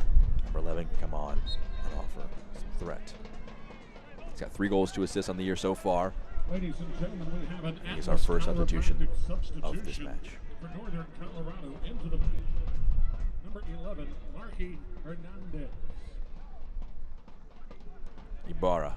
Number 11 can come on and offer some threat. He's got 3 goals to assist on the year so far. Ladies and gentlemen, we have an He's our first substitution of this substitution match. for Northern Colorado into the match. Number 11, Marky Hernandez. Ibarra.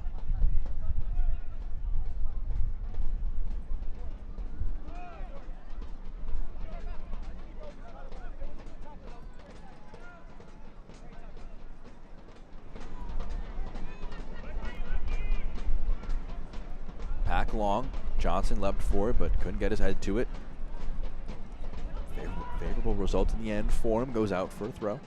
Pack long. Johnson leapt for it, but couldn't get his head to it. Favorable result in the end for him. Goes out for a throw.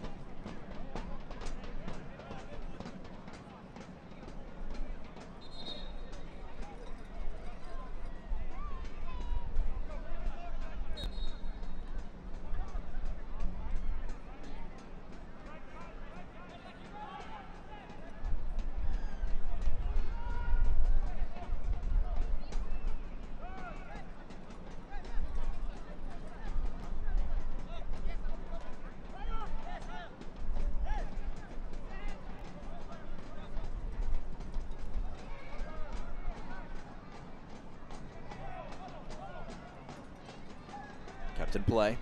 Left in play.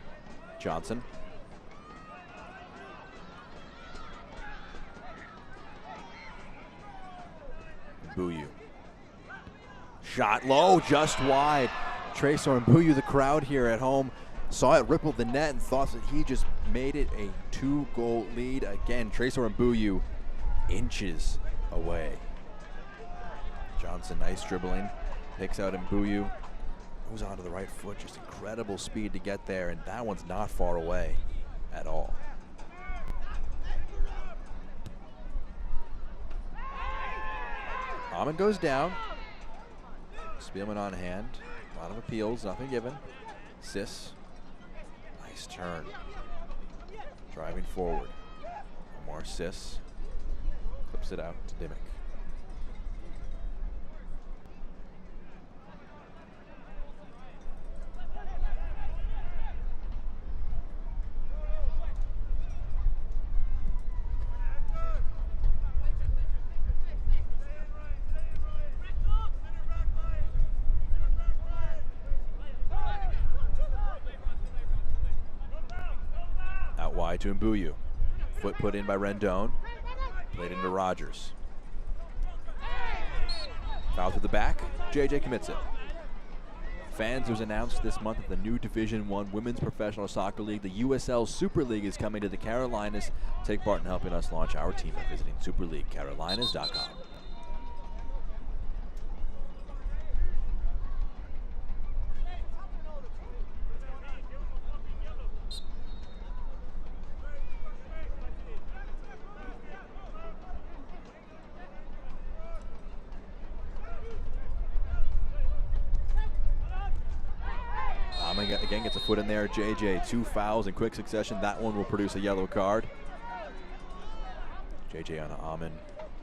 Johnson. Mbuyu. Shot low, just wide. Tracer Mbuyu, the crowd here at home, saw it ripple the net and thought that he just made it a 2-goal lead. Again, Tracer Mbuyu inches away. Johnson, nice dribbling. Picks out Mbuyu. Moves onto the right foot, just incredible speed to get there, and that one's not far away at all. Amon goes down. Spielman on hand. A lot of appeals, nothing given. Sis. Nice turn. Driving forward. More Sis. Clips it out to Dimmick. Out wide to Mbuyu. Foot put in by Rendon. Played into Rogers. Foul to the back. JJ commits it. Fans, it was announced this month that the new Division I Women's Professional Soccer League, the USL Super League, is coming to the Carolinas. Take part in helping us launch our team by visiting superleaguecarolinas.com. Again, gets a foot in there. JJ, 2 fouls in quick succession. That one will produce a yellow card. JJ on Amon.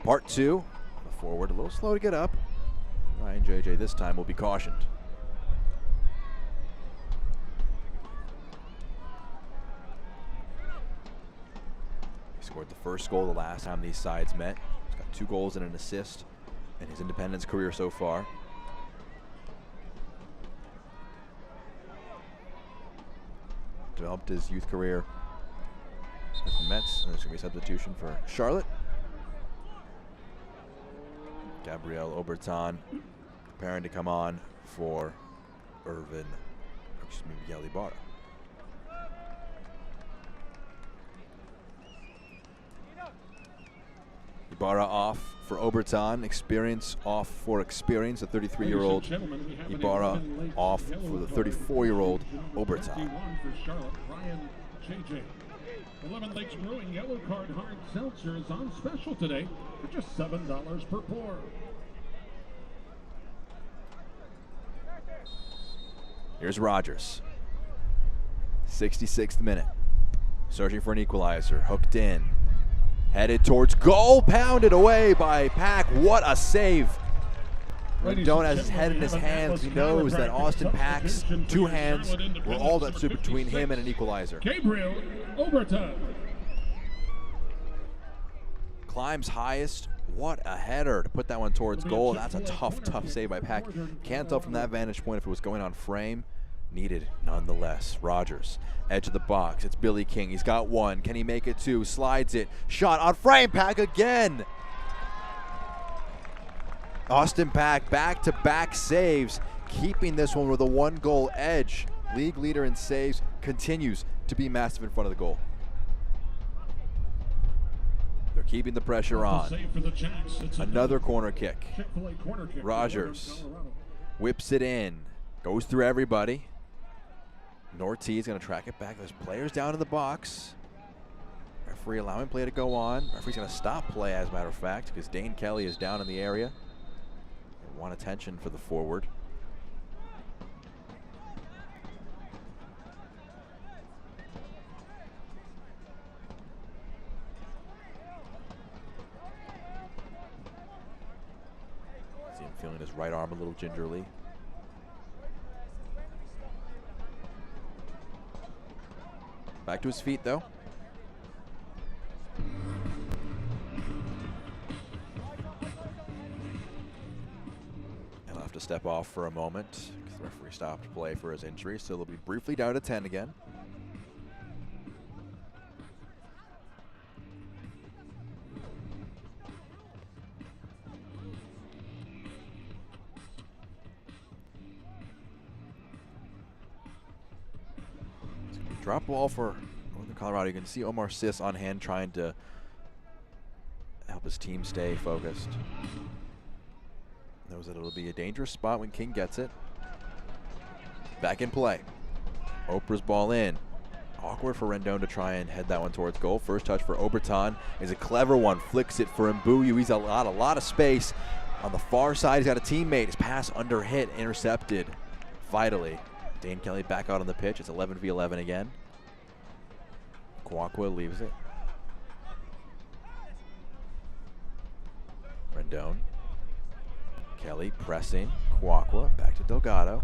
Part 2. The forward, a little slow to get up. Ryan JJ this time will be cautioned. He scored the first goal the last time these sides met. He's got 2 goals and an assist in his Independence career so far. Developed his youth career with the Mets. There's going to be a substitution for Charlotte. Gabriel Obertan preparing to come on for Miguel Ibarra. Ibarra off for Obertan. Experience off for experience. The 33-year-old Ibarra off for the 34-year-old Obertan. 11 Lakes Brewing Yellow Card Hard Seltzer is on special today for just $7 per pour. Here's Rogers. 66th minute. Searching for an equalizer. Hooked in. Headed towards goal. Pounded away by Pack. What a save. Rendon has his head in his hands. He knows that Austin Pack's 2 hands were all that stood between him and an equalizer. Gabriel Obertan. Climbs highest. What a header to put that one towards goal. That's a tough save by Pack. Can't tell from that vantage point if it was going on frame. Needed nonetheless. Rogers, edge of the box. It's Billy King. He's got 1. Can he make it 2? Slides it. Shot on frame. Pack again. Austin Pack back-to-back saves, keeping this one with a 1-goal edge. League leader in saves, continues to be massive in front of the goal. They're keeping the pressure on. Another corner kick. Rogers whips it in, goes through everybody. Nortie is going to track it back. There's players down in the box. Referee allowing play to go on. Referee's going to stop play, as a matter of fact, because Dane Kelly is down in the area. They want attention for the forward. See him feeling his right arm a little gingerly. Back to his feet, though. And I'll have to step off for a moment. Referee stopped play for his injury, so they'll be briefly down to 10 again. Drop ball for Northern Colorado. You can see Omar Sis on hand trying to help his team stay focused. Knows that it'll be a dangerous spot when King gets it. Back in play. Oprah's ball in. Awkward for Rendon to try and head that one towards goal. First touch for Oberton is a clever one. Flicks it for Mbuyu. He's a lot of space. On the far side, he's got a teammate. His pass under hit, intercepted vitally. Dane Kelly back out on the pitch. It's 11v11 again. Kwakwa leaves it. Rendon. Kelly pressing. Kwakwa back to Delgado.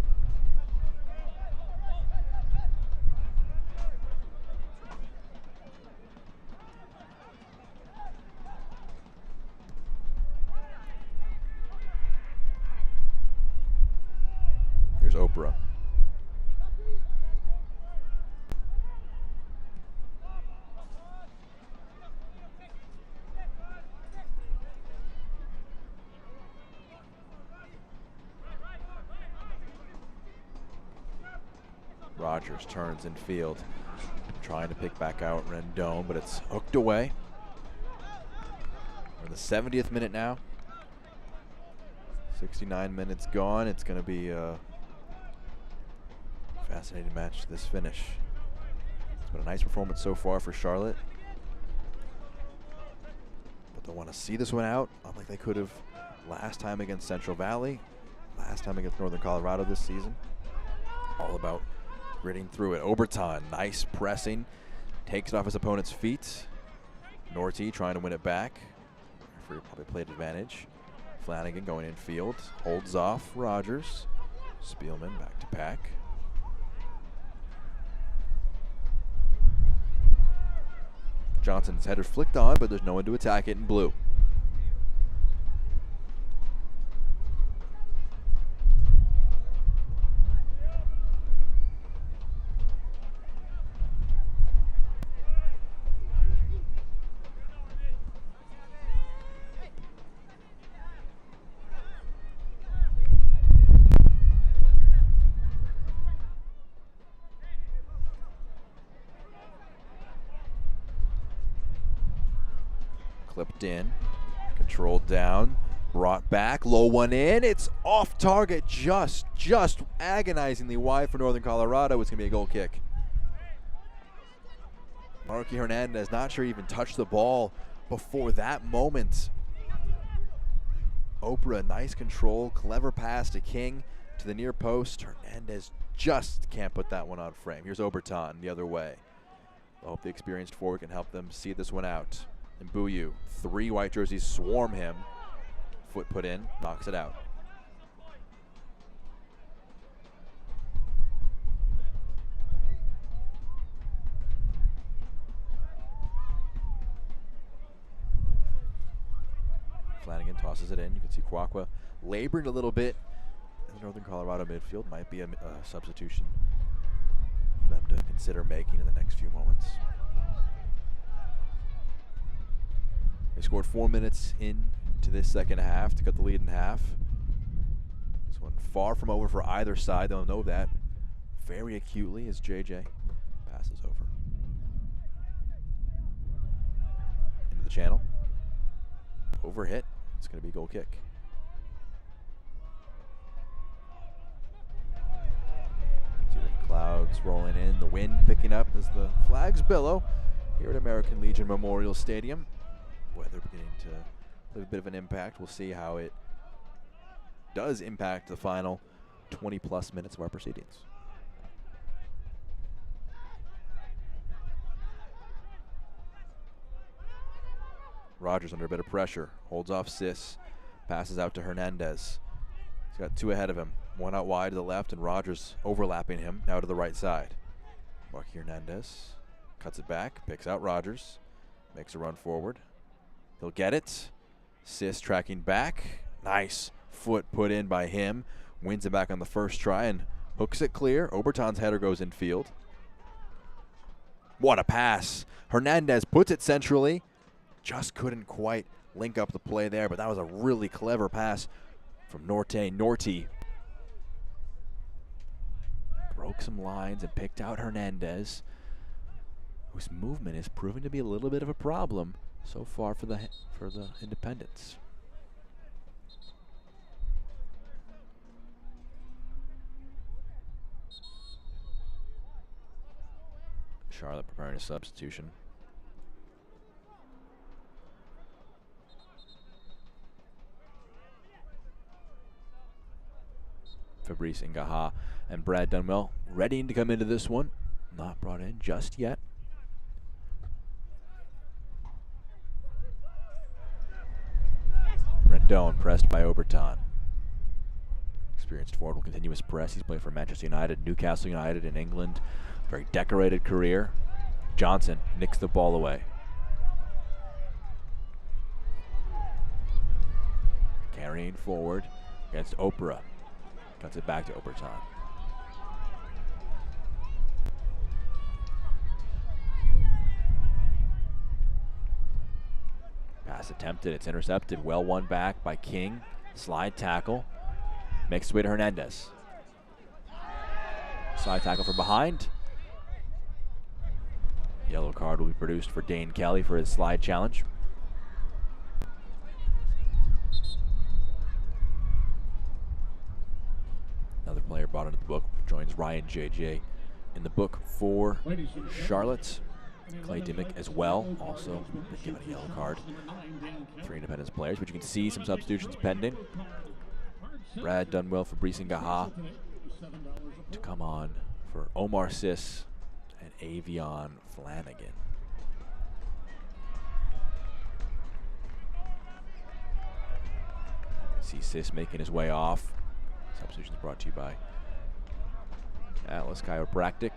Here's Oprah. Rogers turns in field, trying to pick back out Rendon, but it's hooked away. We're in the 70th minute now. 69 minutes gone. It's going to be a fascinating match to this finish. It's been a nice performance so far for Charlotte, but they want to see this one out, unlike they could have last time against Central Valley, last time against Northern Colorado this season. All about gritting through it. Oberton, nice pressing, takes it off his opponent's feet. Norty trying to win it back. Referee probably played advantage. Flanagan going in field, holds off Rogers. Spielman back to pack. Johnson's header flicked on, but there's no one to attack it in blue. Clipped in, controlled down, brought back, low one in. It's off target, just agonizingly wide for Northern Colorado. It's gonna be a goal kick. Marky Hernandez not sure he even touched the ball before that moment. Oprah, nice control, clever pass to King to the near post. Hernandez just can't put that one on frame. Here's Oberton the other way. I hope the experienced forward can help them see this one out. Mbuyu, 3 white jerseys swarm him. Foot put in, knocks it out. Flanagan tosses it in. You can see Kwakwa laboring a little bit in the Northern Colorado midfield. Might be a substitution for them to consider making in the next few moments. They scored 4 minutes into this second half to cut the lead in half. This one far from over for either side. They'll know that very acutely as JJ passes over. Into the channel. Over hit. It's going to be a goal kick. See the clouds rolling in, the wind picking up as the flags billow here at American Legion Memorial Stadium. Weather beginning to have a bit of an impact. We'll see how it does impact the final 20-plus minutes of our proceedings. Rogers under a bit of pressure, holds off Sis, passes out to Hernandez. He's got 2 ahead of him, 1 out wide to the left, and Rogers overlapping him now to the right side. Marky Hernandez cuts it back, picks out Rogers, makes a run forward. He'll get it. Sis tracking back. Nice foot put in by him. wins it back on the first try and hooks it clear. Oberton's header goes infield. What a pass. Hernandez puts it centrally. Just couldn't quite link up the play there, but that was a really clever pass from Norty. Broke some lines and picked out Hernandez, whose movement is proving to be a little bit of a problem so far for the Independents. Charlotte preparing a substitution. Fabrice Ngaha and Brad Dunwell ready to come into this one. Not brought in just yet. Rendon pressed by Oberton. Experienced forward will continue his press. He's played for Manchester United, Newcastle United in England. Very decorated career. Johnson nicks the ball away. Carrying forward against Opera. Cuts it back to Oberton. Pass attempted, it's intercepted. Well won back by King. Slide tackle. Makes its way to Hernandez. Slide tackle from behind. Yellow card will be produced for Dane Kelly for his slide challenge. Another player brought into the book joins Ryan JJ in the book for Charlotte. Clay Dimmick as well, also been given a yellow card. 3 Independence players, but you can see some substitutions pending. Brad Dunwell, Fabrice Ngaha to come on for Omar Sis and Avion Flanagan. See Sis making his way off. Substitutions brought to you by Atlas Chiropractic.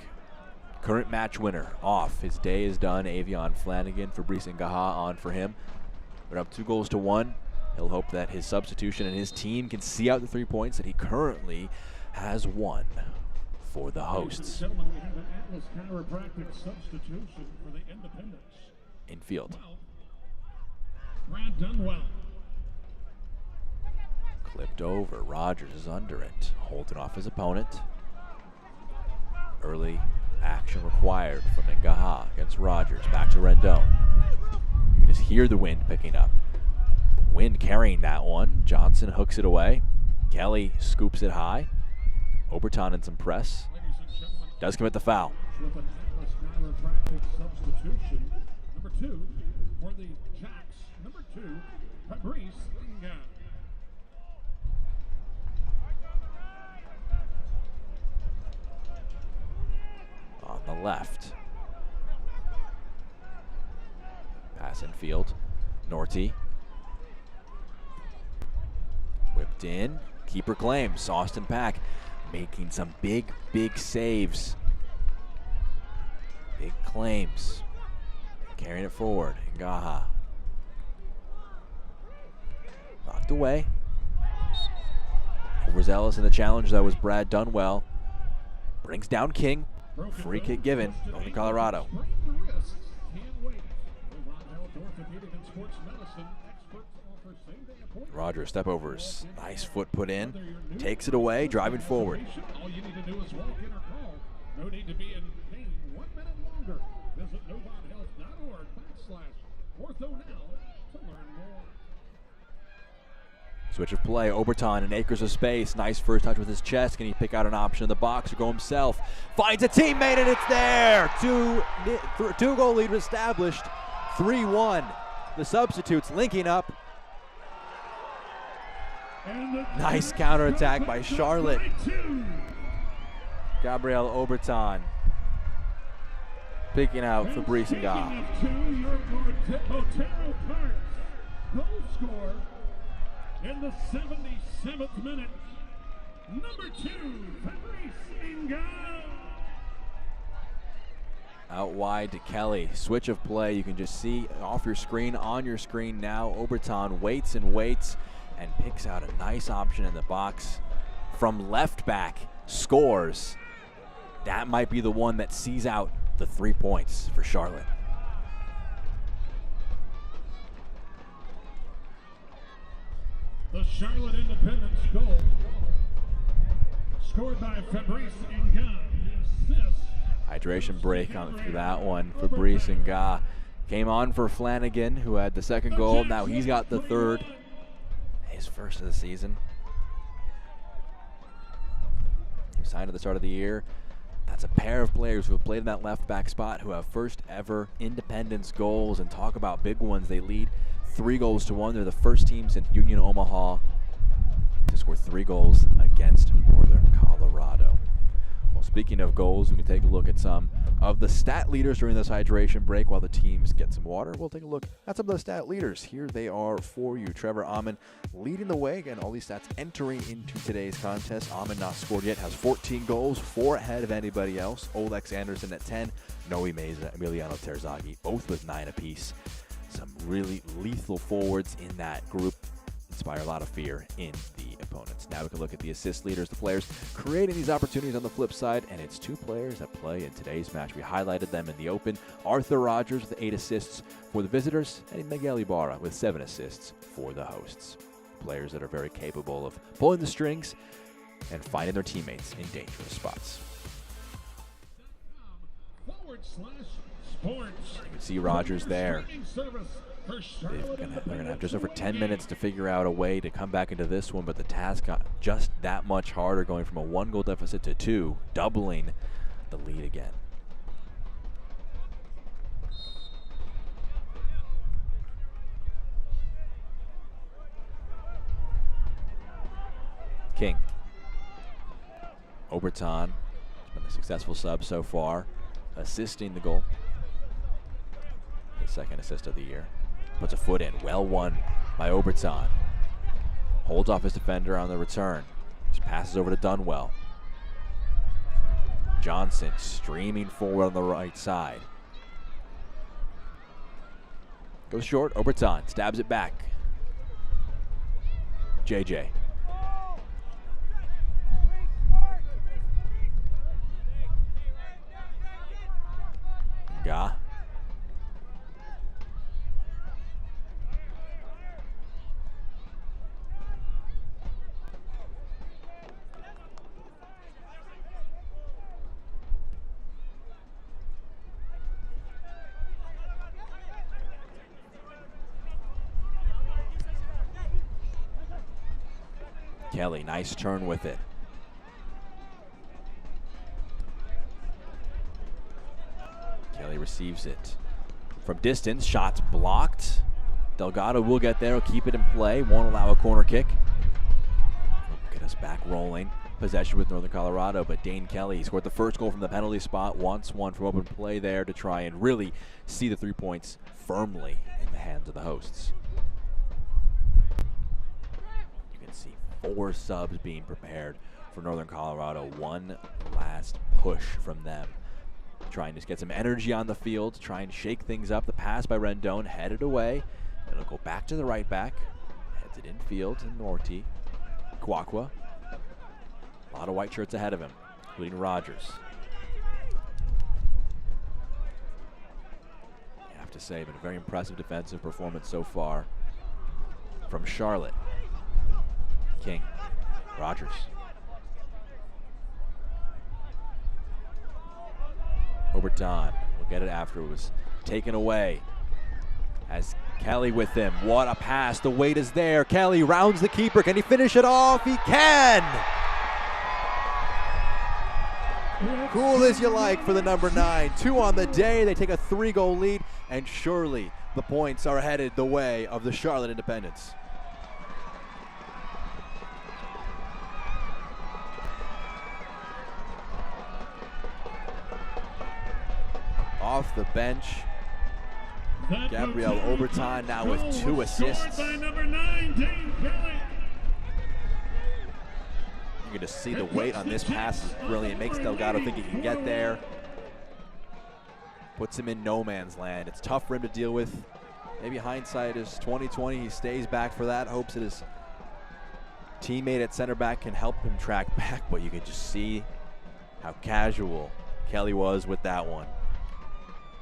Current match winner off. His day is done. Avion Flanagan, Fabrice Ngaha on for him. We're up 2-1. He'll hope that his substitution and his team can see out the 3 points that he currently has won for the hosts. Ladies and gentlemen, we have an Atlas Chiropractic substitution for the Independents. Infield. Brad Dunwell. Clipped over. Rogers is under it. Holding off his opponent. Early action required from Ngaha against Rogers. Back to Rendon. You can just hear the wind picking up. Wind carrying that one. Johnson hooks it away. Kelly scoops it high. Oberton in some press. Does commit the foul. With an Atlas Chiropractic substitution. Number 2 for the Jacks. Number 2, Fabrice Ngaha. On the left. Pass in field. Norty. Whipped in. Keeper claims. Austin Pack making some big saves. Big claims. Carrying it forward. Ngaha. Knocked away. Overzealous in the challenge, that was Brad Dunwell. Brings down King. Free kick given. Northern Colorado. Roger, step overs. Nice foot put in. Takes it away, driving forward. All you need to do is walk in or call. No need to be in pain 1 minute longer. Visit novonhealth.org/ortho now to learn more. Switch of play. Oberton in acres of space. Nice first touch with his chest. Can he pick out an option in the box or go himself? Finds a teammate and it's there. 2-goal lead established. 3-1. The substitutes linking up. Nice counterattack by Charlotte. Gabriel Oberton picking out Fabrice Ngaha. Goal score in the 77th minute. Number 2, Fabrice Ngaha. Out wide to Kelly. Switch of play. You can just see off your screen, on your screen now. Oberton waits and waits and picks out a nice option in the box from left back scores. That might be the one that sees out the 3 points for Charlotte. The Charlotte Independence goal, scored by Fabrice Nga. Hydration break on for that one. Fabrice Nga came on for Flanagan, who had the second goal. Now he's got the third, his first of the season. He signed at the start of the year. That's a pair of players who have played in that left back spot, who have first ever Independence goals, and talk about big ones. They lead 3-1. They're the first team since Union Omaha to score 3 goals against Northern Colorado. Well, speaking of goals, we can take a look at some of the stat leaders during this hydration break while the teams get some water. We'll take a look at some of the stat leaders. Here they are for you. Trevor Amon leading the way. Again, all these stats entering into today's contest. Amon not scored yet, has 14 goals, 4 ahead of anybody else. Olex Anderson at 10, Noe Meza, Emiliano Terzaghi, both with 9 apiece. Some really lethal forwards in that group. Inspire a lot of fear in the opponents. Now we can look at the assist leaders, the players creating these opportunities on the flip side, and it's 2 players that play in today's match. We highlighted them in the open. Arthur Rogers with 8 assists for the visitors, and Miguel Ibarra with 7 assists for the hosts. Players that are very capable of pulling the strings and finding their teammates in dangerous spots. You can see Rogers there. They're going to have just over 10 minutes to figure out a way to come back into this one, but the task got just that much harder, going from a 1-goal deficit to 2, doubling the lead again. King. Oberton has been a successful sub so far, assisting the goal. His second assist of the year. Puts a foot in. Well won by Oberton. Holds off his defender on the return. Just passes over to Dunwell. Johnson streaming forward on the right side. Goes short. Oberton stabs it back. JJ. Ga. Kelly, nice turn with it. Kelly receives it from distance. Shots blocked. Delgado will get there. He'll keep it in play. Won't allow a corner kick. Get us back rolling. Possession with Northern Colorado, but Dane Kelly scored the first goal from the penalty spot. Wants one from open play there to try and really see the 3 points firmly in the hands of the hosts. You can see 4 subs being prepared for Northern Colorado. One last push from them. Trying to get some energy on the field, try and shake things up. The pass by Rendon headed away. It'll go back to the right back. Heads it infield to Norty. Kwakwa. A lot of white shirts ahead of him, including Rogers. I have to say, been a very impressive defensive performance so far from Charlotte. King. Rogers. Oberton will get it after it was taken away. Has Kelly with him. What a pass. The weight is there. Kelly rounds the keeper. Can he finish it off? He can! Cool as you like for the number 9. 2 on the day. They take a 3-goal lead, and surely the points are headed the way of the Charlotte Independents. Off the bench, Gabriel Oberton now with 2 assists. You're going to see the weight on this pass is brilliant. Makes Delgado think he can get there. Puts him in no man's land. It's tough for him to deal with. Maybe hindsight is 20/20. He stays back for that. Hopes it is teammate at center back can help him track back, but you can just see how casual Kelly was with that one.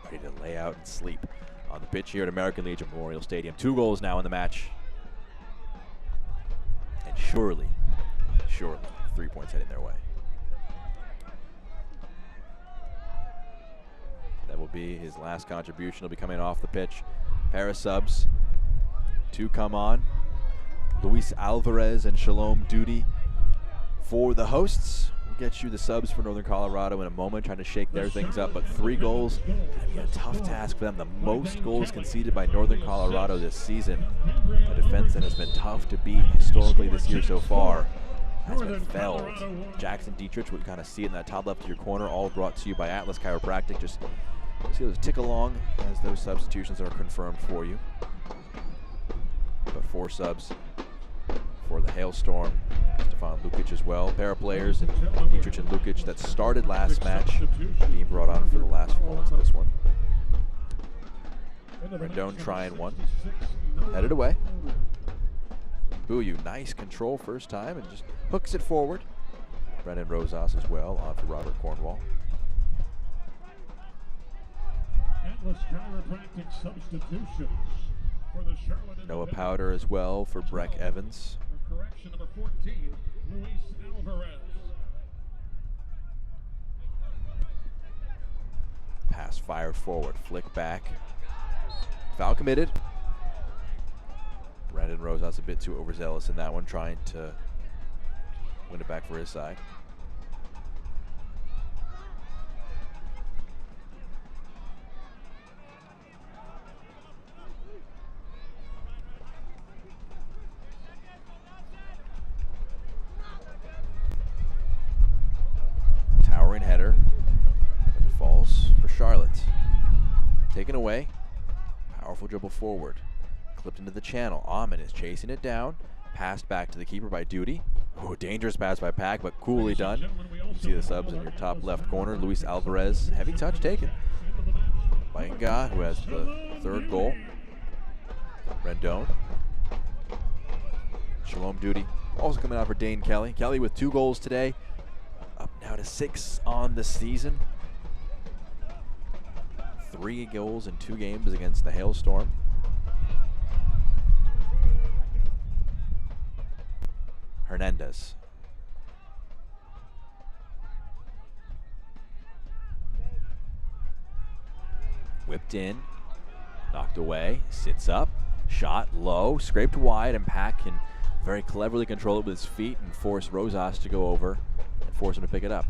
Ready to lay out and sleep on the pitch here at American Legion Memorial Stadium. 2 goals now in the match. And surely 3 points heading their way. That will be his last contribution. He'll be coming off the pitch. Pair of subs. 2 come on. Luis Alvarez and Shalom Duty for the hosts. We'll get you the subs for Northern Colorado in a moment, trying to shake their things up, but 3 goals, gonna be a tough task for them. The most goals conceded by Northern Colorado this season. A defense that has been tough to beat historically this year so far has been felled. Jackson Dietrich would kind of see it in that top left of your corner, all brought to you by Atlas Chiropractic. Just see those tick along as those substitutions are confirmed for you. But 4 subs for the Hailstorm. Stefan Lukic as well. Pair of players, and Dietrich and Lukic, that started last match, being brought on for the last few moments of this one. Rendon trying one. Headed away. Buyu, nice control first time, and just hooks it forward. Brendan Rosas as well, on for Robert Cornwall. Atlas Chiropractic substitutions for the Charlotte Noah Powder as well for Breck Evans. Correction number 14, Luis Alvarez. Pass fired forward, flick back. Foul committed. Brandon Rosas a bit too overzealous in that one, trying to win it back for his side. Towering header, but it falls for Charlotte. Taken away, powerful dribble forward. Clipped into the channel. Amon is chasing it down. Passed back to the keeper by Duty. Oh, dangerous pass by Pack, but coolly done. You see the subs in your top left corner. Luis Alvarez, heavy touch taken by Nga, who has the 3rd goal. Rendon. Shalom Duty also coming out for Dane Kelly. Kelly with 2 goals today. Up now to 6 on the season. 3 goals in 2 games against the Hailstorm. Hernandez. Whipped in, knocked away, sits up, shot low, scraped wide, and Pack can very cleverly control it with his feet and force Rosas to go over and force him to pick it up.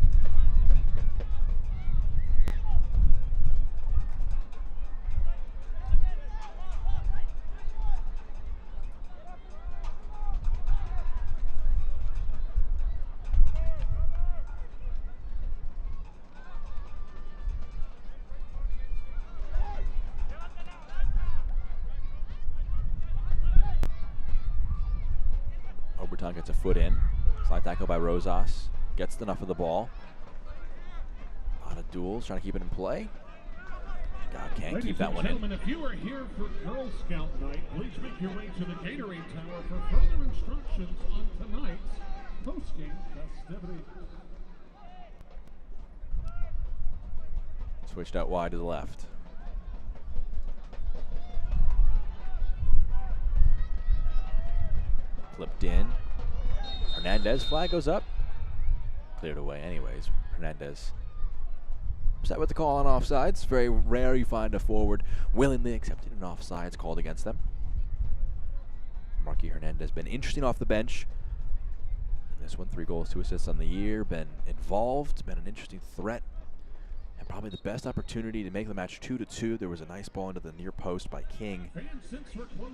Oberton gets a foot in. Slide tackle by Rosas. Gets enough of the ball. A lot of duels, trying to keep it in play. God, can't keep that one in. If you are here for Girl Scout night, please make your way to the Gatorade Tower for further instructions on tonight's post-game festivities. Switched out wide to the left. Flipped in. Hernandez, flag goes up. Cleared away anyways. Hernandez upset with the call on offsides. Very rare you find a forward willingly accepting an offsides called against them. Marky Hernandez been interesting off the bench. In this one, 3 goals, 2 assists on the year. Been involved, been an interesting threat. And probably the best opportunity to make the match 2-2. There was a nice ball into the near post by King.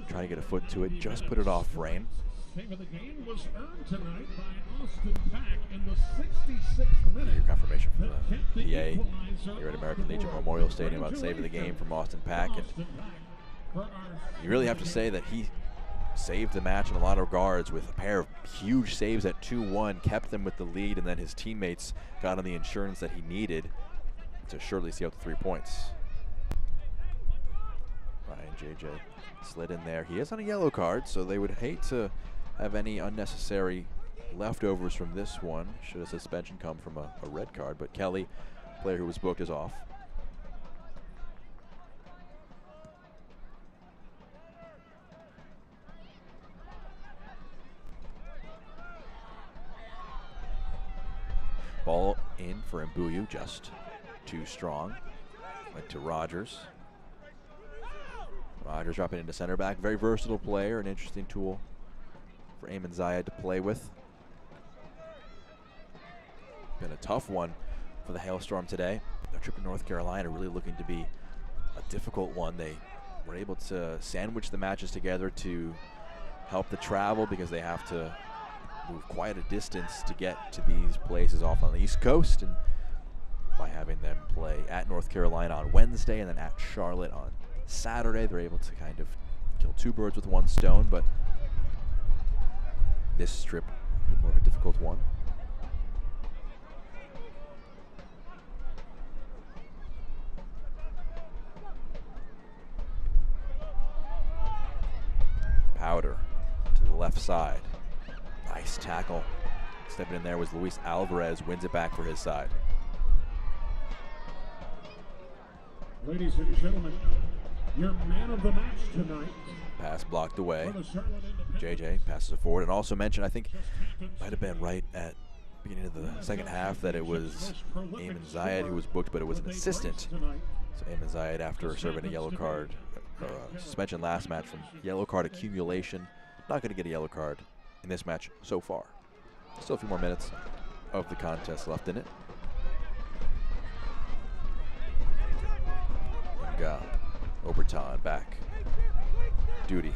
Trying to get a foot to it, just put it off frame. Save of the game was earned tonight by Austin Pack in the 66th minute. Your confirmation from the PA here at American Legion Memorial Stadium about save of the game from Austin Pack. And you really have to say that he saved the match in a lot of regards with a pair of huge saves at 2-1, kept them with the lead, and then his teammates got on the insurance that he needed to surely see out the 3 points. Ryan JJ slid in there. He is on a yellow card, so they would hate to have any unnecessary leftovers from this one, should a suspension come from a red card. But Kelly, player who was booked, is off. Ball in for Mbuyu, just too strong. Went to Rogers. Rogers dropping into center back. Very versatile player, an interesting tool for Eamon Zayed to play with. Been a tough one for the Hailstorm today. Their trip to North Carolina really looking to be a difficult one. They were able to sandwich the matches together to help the travel, because they have to move quite a distance to get to these places off on the East Coast, and by having them play at North Carolina on Wednesday and then at Charlotte on Saturday, they're able to kind of kill two birds with one stone. But this trip a bit more of a difficult one. Powder to the left side. Nice tackle. Stepping in there was Luis Alvarez, wins it back for his side. Ladies and gentlemen, your man of the match tonight. Pass blocked away. JJ passes it forward, and also mentioned, I think might have been right at the beginning of the second half, that it was Eamon Zayed who was booked, but it was an assistant. So Eamon Zayed, after serving a yellow card, suspension last match from yellow card accumulation, not going to get a yellow card in this match so far. Still a few more minutes of the contest left in it. Oberton back. Duty.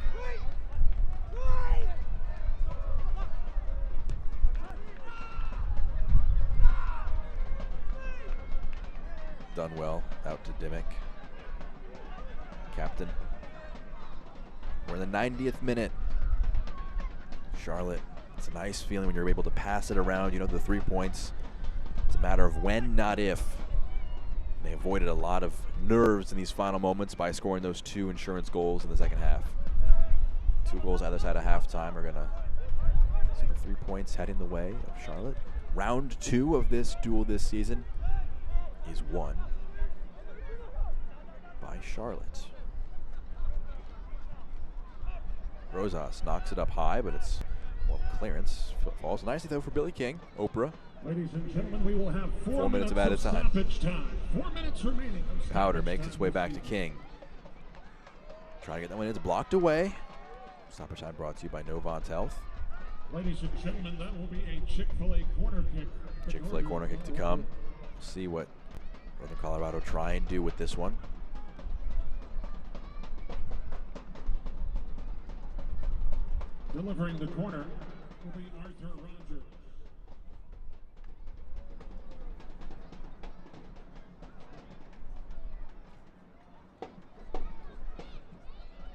Done well out to Dimmick. Captain. We're in the 90th minute. Charlotte, it's a nice feeling when you're able to pass it around. You know, the 3 points, it's a matter of when, not if. They avoided a lot of nerves in these final moments by scoring those two insurance goals in the second half. 2 goals either side of halftime are going to see the 3 points heading the way of Charlotte. Round 2 of this duel this season is won by Charlotte. Rosas knocks it up high, but it's clearance. Falls nicely though for Billy King. Oprah. Ladies and gentlemen, we will have 4 minutes of added time. 4 minutes remaining. Powder makes its way back to King. Trying to get that one. It's blocked away. Stoppage time brought to you by Novant Health. Ladies and gentlemen, that will be a Chick-fil-A corner kick. Chick-fil-A corner kick to come. See what Northern Colorado try and do with this one. Delivering the corner will be Arthur Rogers.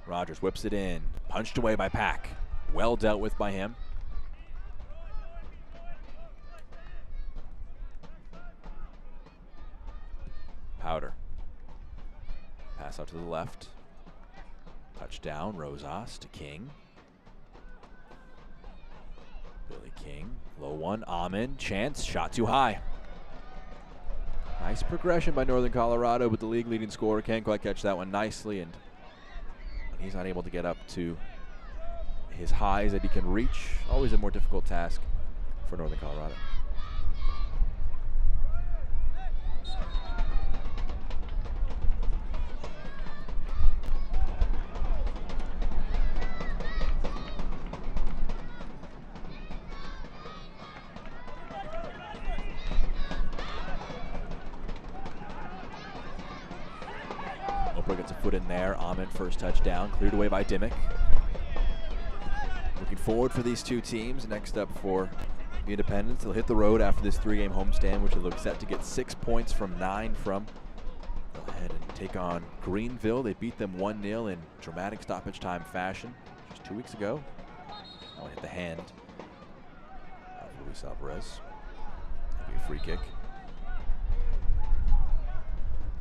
Rogers whips it in. Punched away by Pack. Well dealt with by him. Powder. Pass out to the left. Touchdown. Rosas to King. Billy King. Low one. Amin. Chance. Shot too high. Nice progression by Northern Colorado, but the league leading scorer can't quite catch that one nicely, and he's not able to get up to his highs that he can reach. Always a more difficult task for Northern Colorado. Oprah gets a foot in there. Ahmed first touchdown, cleared away by Dimmick. Looking forward for these two teams. Next up for the Independents, they'll hit the road after this 3-game homestand, which will look set to get 6 points from 9 from. They'll head and take on Greenville. They beat them 1-0 in dramatic stoppage time fashion just 2 weeks ago. Now hit the hand of Luis Alvarez. That'll be a free kick.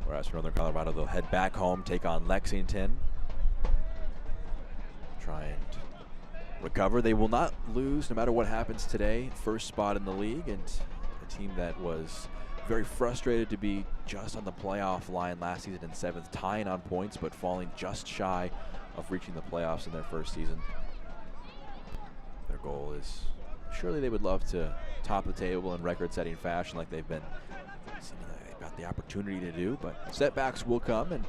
Whereas for Northern Colorado, they'll head back home, take on Lexington. Try and recover. They will not lose no matter what happens today. First spot in the league, and a team that was very frustrated to be just on the playoff line last season in 7th, tying on points but falling just shy of reaching the playoffs in their first season. Their goal is, surely they would love to top the table in record-setting fashion like they've been seeming like they've got the opportunity to do, but setbacks will come. And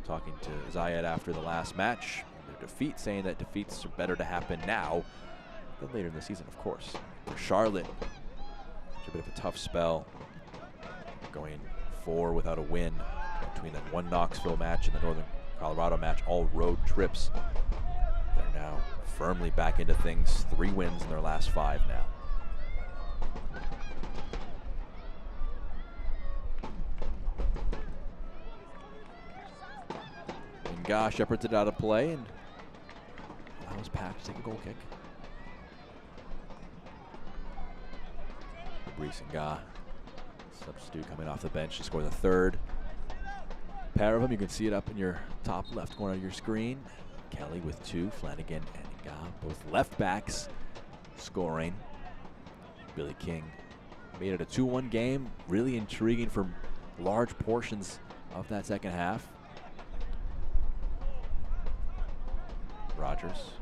talking to Zayed after the last match, their defeat, saying that defeats are better to happen now than later in the season, of course. For Charlotte, it's a bit of a tough spell, going 4 without a win between that one Knoxville match and the Northern Colorado match, all road trips. They're now firmly back into things, 3 wins in their last 5 now. And Ga shepherds it out of play and allows Pack to take a goal kick. Brees and Ga, substitute coming off the bench to score the 3rd pair of them. You can see it up in your top left corner of your screen. Kelly with 2, Flanagan and Ga, both left backs, scoring. Billy King made it a 2-1 game, really intriguing for large portions of that second half. Rogers.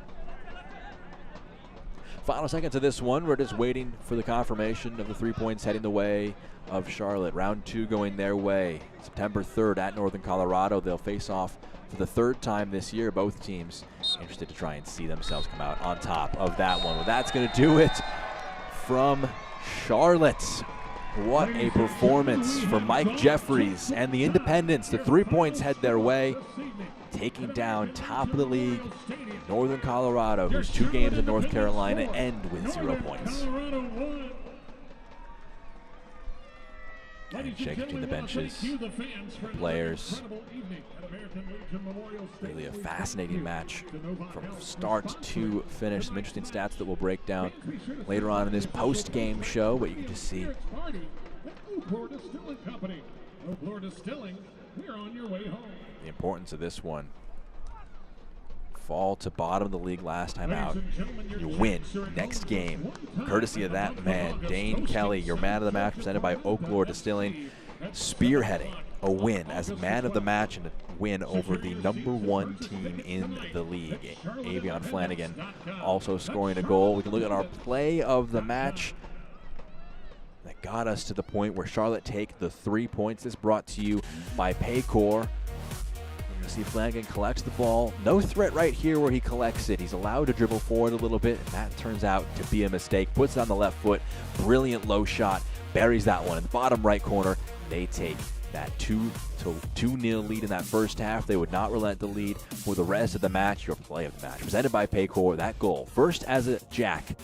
Final seconds of this one, we're just waiting for the confirmation of the 3 points heading the way of Charlotte. Round 2 going their way. September 3rd at Northern Colorado. They'll face off for the 3rd time this year. Both teams interested to try and see themselves come out on top of that one. Well, that's going to do it from Charlotte. What a performance for Mike Jeffries and the Independents. The 3 points head their way, taking down top of the league Northern Colorado, whose 2 games in North Carolina end with 0 points. Handshake between the benches, the players. Really a fascinating match from start to finish. Some interesting stats that we'll break down later on in this post-game show, but you can just see. The importance of this one. Fall to bottom of the league last time out. You win next game, courtesy of that man, Dane Kelly, your man of the match, presented by Oaklore Distilling, spearheading a win as man of the match and a win over the #1 team in the league. Avion Flanagan also scoring a goal. We can look at our play of the match that got us to the point where Charlotte take the 3 points. This brought to you by Paycor. See Flanagan collects the ball. No threat right here where he collects it. He's allowed to dribble forward a little bit, and that turns out to be a mistake. Puts it on the left foot. Brilliant low shot. Buries that one in the bottom right corner. They take that 2-0 lead in that first half. They would not relent the lead for the rest of the match. Your play of the match presented by Paycor. That goal, first as a jack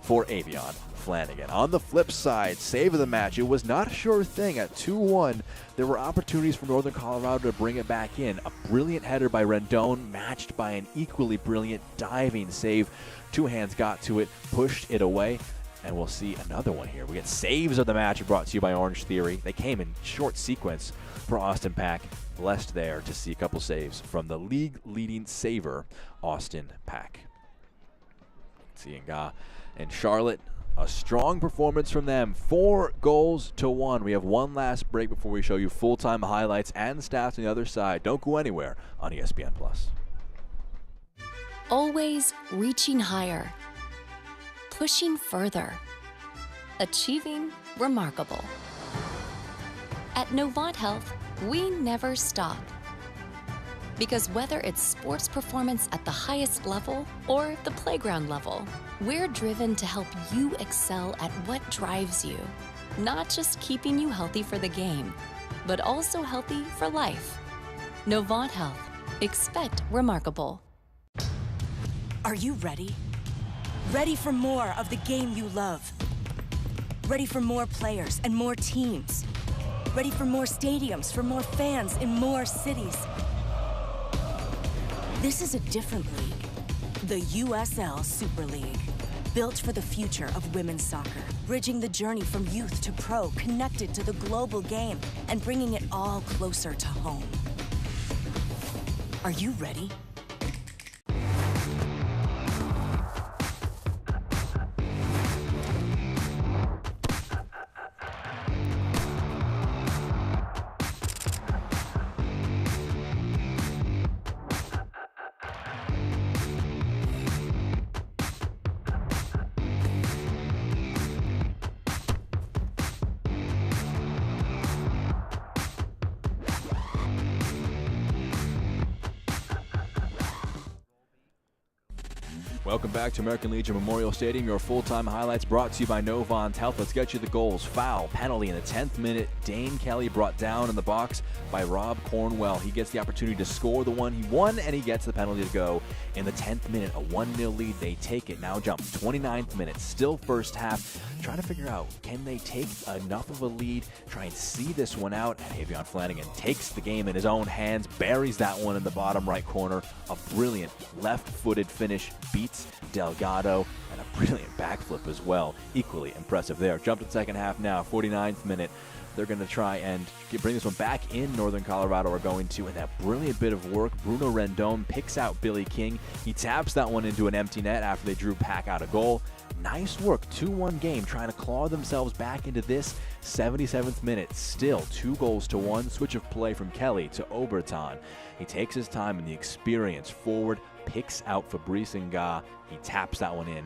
for Avion Flanagan. On the flip side, save of the match. It was not a sure thing at 2-1. There were opportunities for Northern Colorado to bring it back in. A brilliant header by Rendon, matched by an equally brilliant diving save. 2 hands got to it, pushed it away, and we'll see another one here. We get saves of the match brought to you by Orange Theory. They came in short sequence for Austin Pack. Blessed there to see a couple saves from the league-leading saver, Austin Pack. Seeing Ga and Charlotte, a strong performance from them, 4-1. We have one last break before we show you full-time highlights and stats on the other side. Don't go anywhere on ESPN+. Always reaching higher, pushing further, achieving remarkable. At Novant Health, we never stop. Because whether it's sports performance at the highest level or the playground level, we're driven to help you excel at what drives you. Not just keeping you healthy for the game, but also healthy for life. Novant Health. Expect remarkable. Are you ready? Ready for more of the game you love? Ready for more players and more teams? Ready for more stadiums, for more fans in more cities? This is a different league, the USL Super League. Built for the future of women's soccer, bridging the journey from youth to pro, connected to the global game, and bringing it all closer to home. Are you ready? Welcome back to American Legion Memorial Stadium. Your full-time highlights brought to you by Novant Health. Let's get you the goals. Foul, penalty in the 10th minute. Dane Kelly brought down in the box by Rob Cornwell. He gets the opportunity to score the one he won, and he gets the penalty to go in the 10th minute. A 1-0 lead. They take it. Now jump 29th minute. Still first half. Trying to figure out, can they take enough of a lead, try and see this one out? And Avion Flanagan takes the game in his own hands, buries that one in the bottom right corner. A brilliant left-footed finish beats Delgado, and a brilliant backflip as well. Equally impressive there. Jump to the second half now, 49th minute. They're going to try and bring this one back in Northern Colorado, are going to, and that brilliant bit of work. Bruno Rendon picks out Billy King. He taps that one into an empty net after they drew Pack out a goal. Nice work, 2-1 game, trying to claw themselves back into this 77th minute. Still 2-1. Switch of play from Kelly to Oberton. He takes his time, and the experienced forward picks out Fabrice Nga. He taps that one in,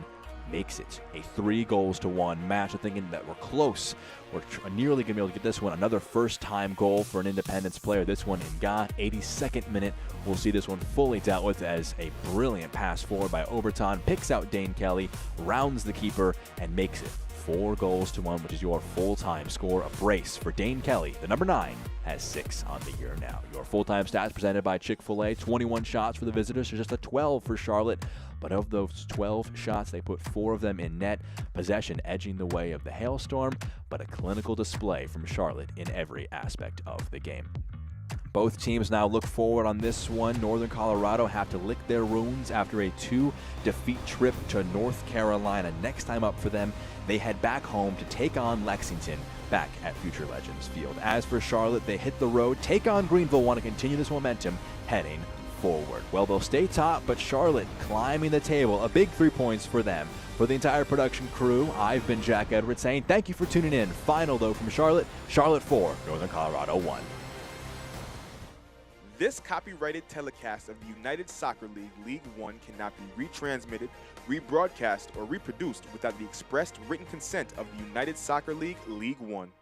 makes it a 3-1 match. I'm thinking that we're close. We're nearly going to be able to get this one. Another first-time goal for an Independence player. This one in Nga, 82nd minute. We'll see this one fully dealt with as a brilliant pass forward by Oberton. Picks out Dane Kelly, rounds the keeper, and makes it 4-1, which is your full-time score. A brace for Dane Kelly. The number 9 has 6 on the year now. Your full-time stats presented by Chick-fil-A. 21 shots for the visitors, so just a 12 for Charlotte. But of those 12 shots, they put 4 of them in net. Possession edging the way of the Hailstorm, but a clinical display from Charlotte in every aspect of the game. Both teams now look forward on this one. Northern Colorado have to lick their wounds after a 2-defeat trip to North Carolina. Next time up for them, they head back home to take on Lexington back at Future Legends Field. As for Charlotte, they hit the road, take on Greenville, want to continue this momentum heading forward. Well, they'll stay top, but Charlotte climbing the table. A big 3 points for them. For the entire production crew, I've been Jack Edwards saying thank you for tuning in. Final, though, from Charlotte. Charlotte 4, Northern Colorado 1. This copyrighted telecast of the United Soccer League League One cannot be retransmitted, rebroadcast, or reproduced without the expressed written consent of the United Soccer League League One.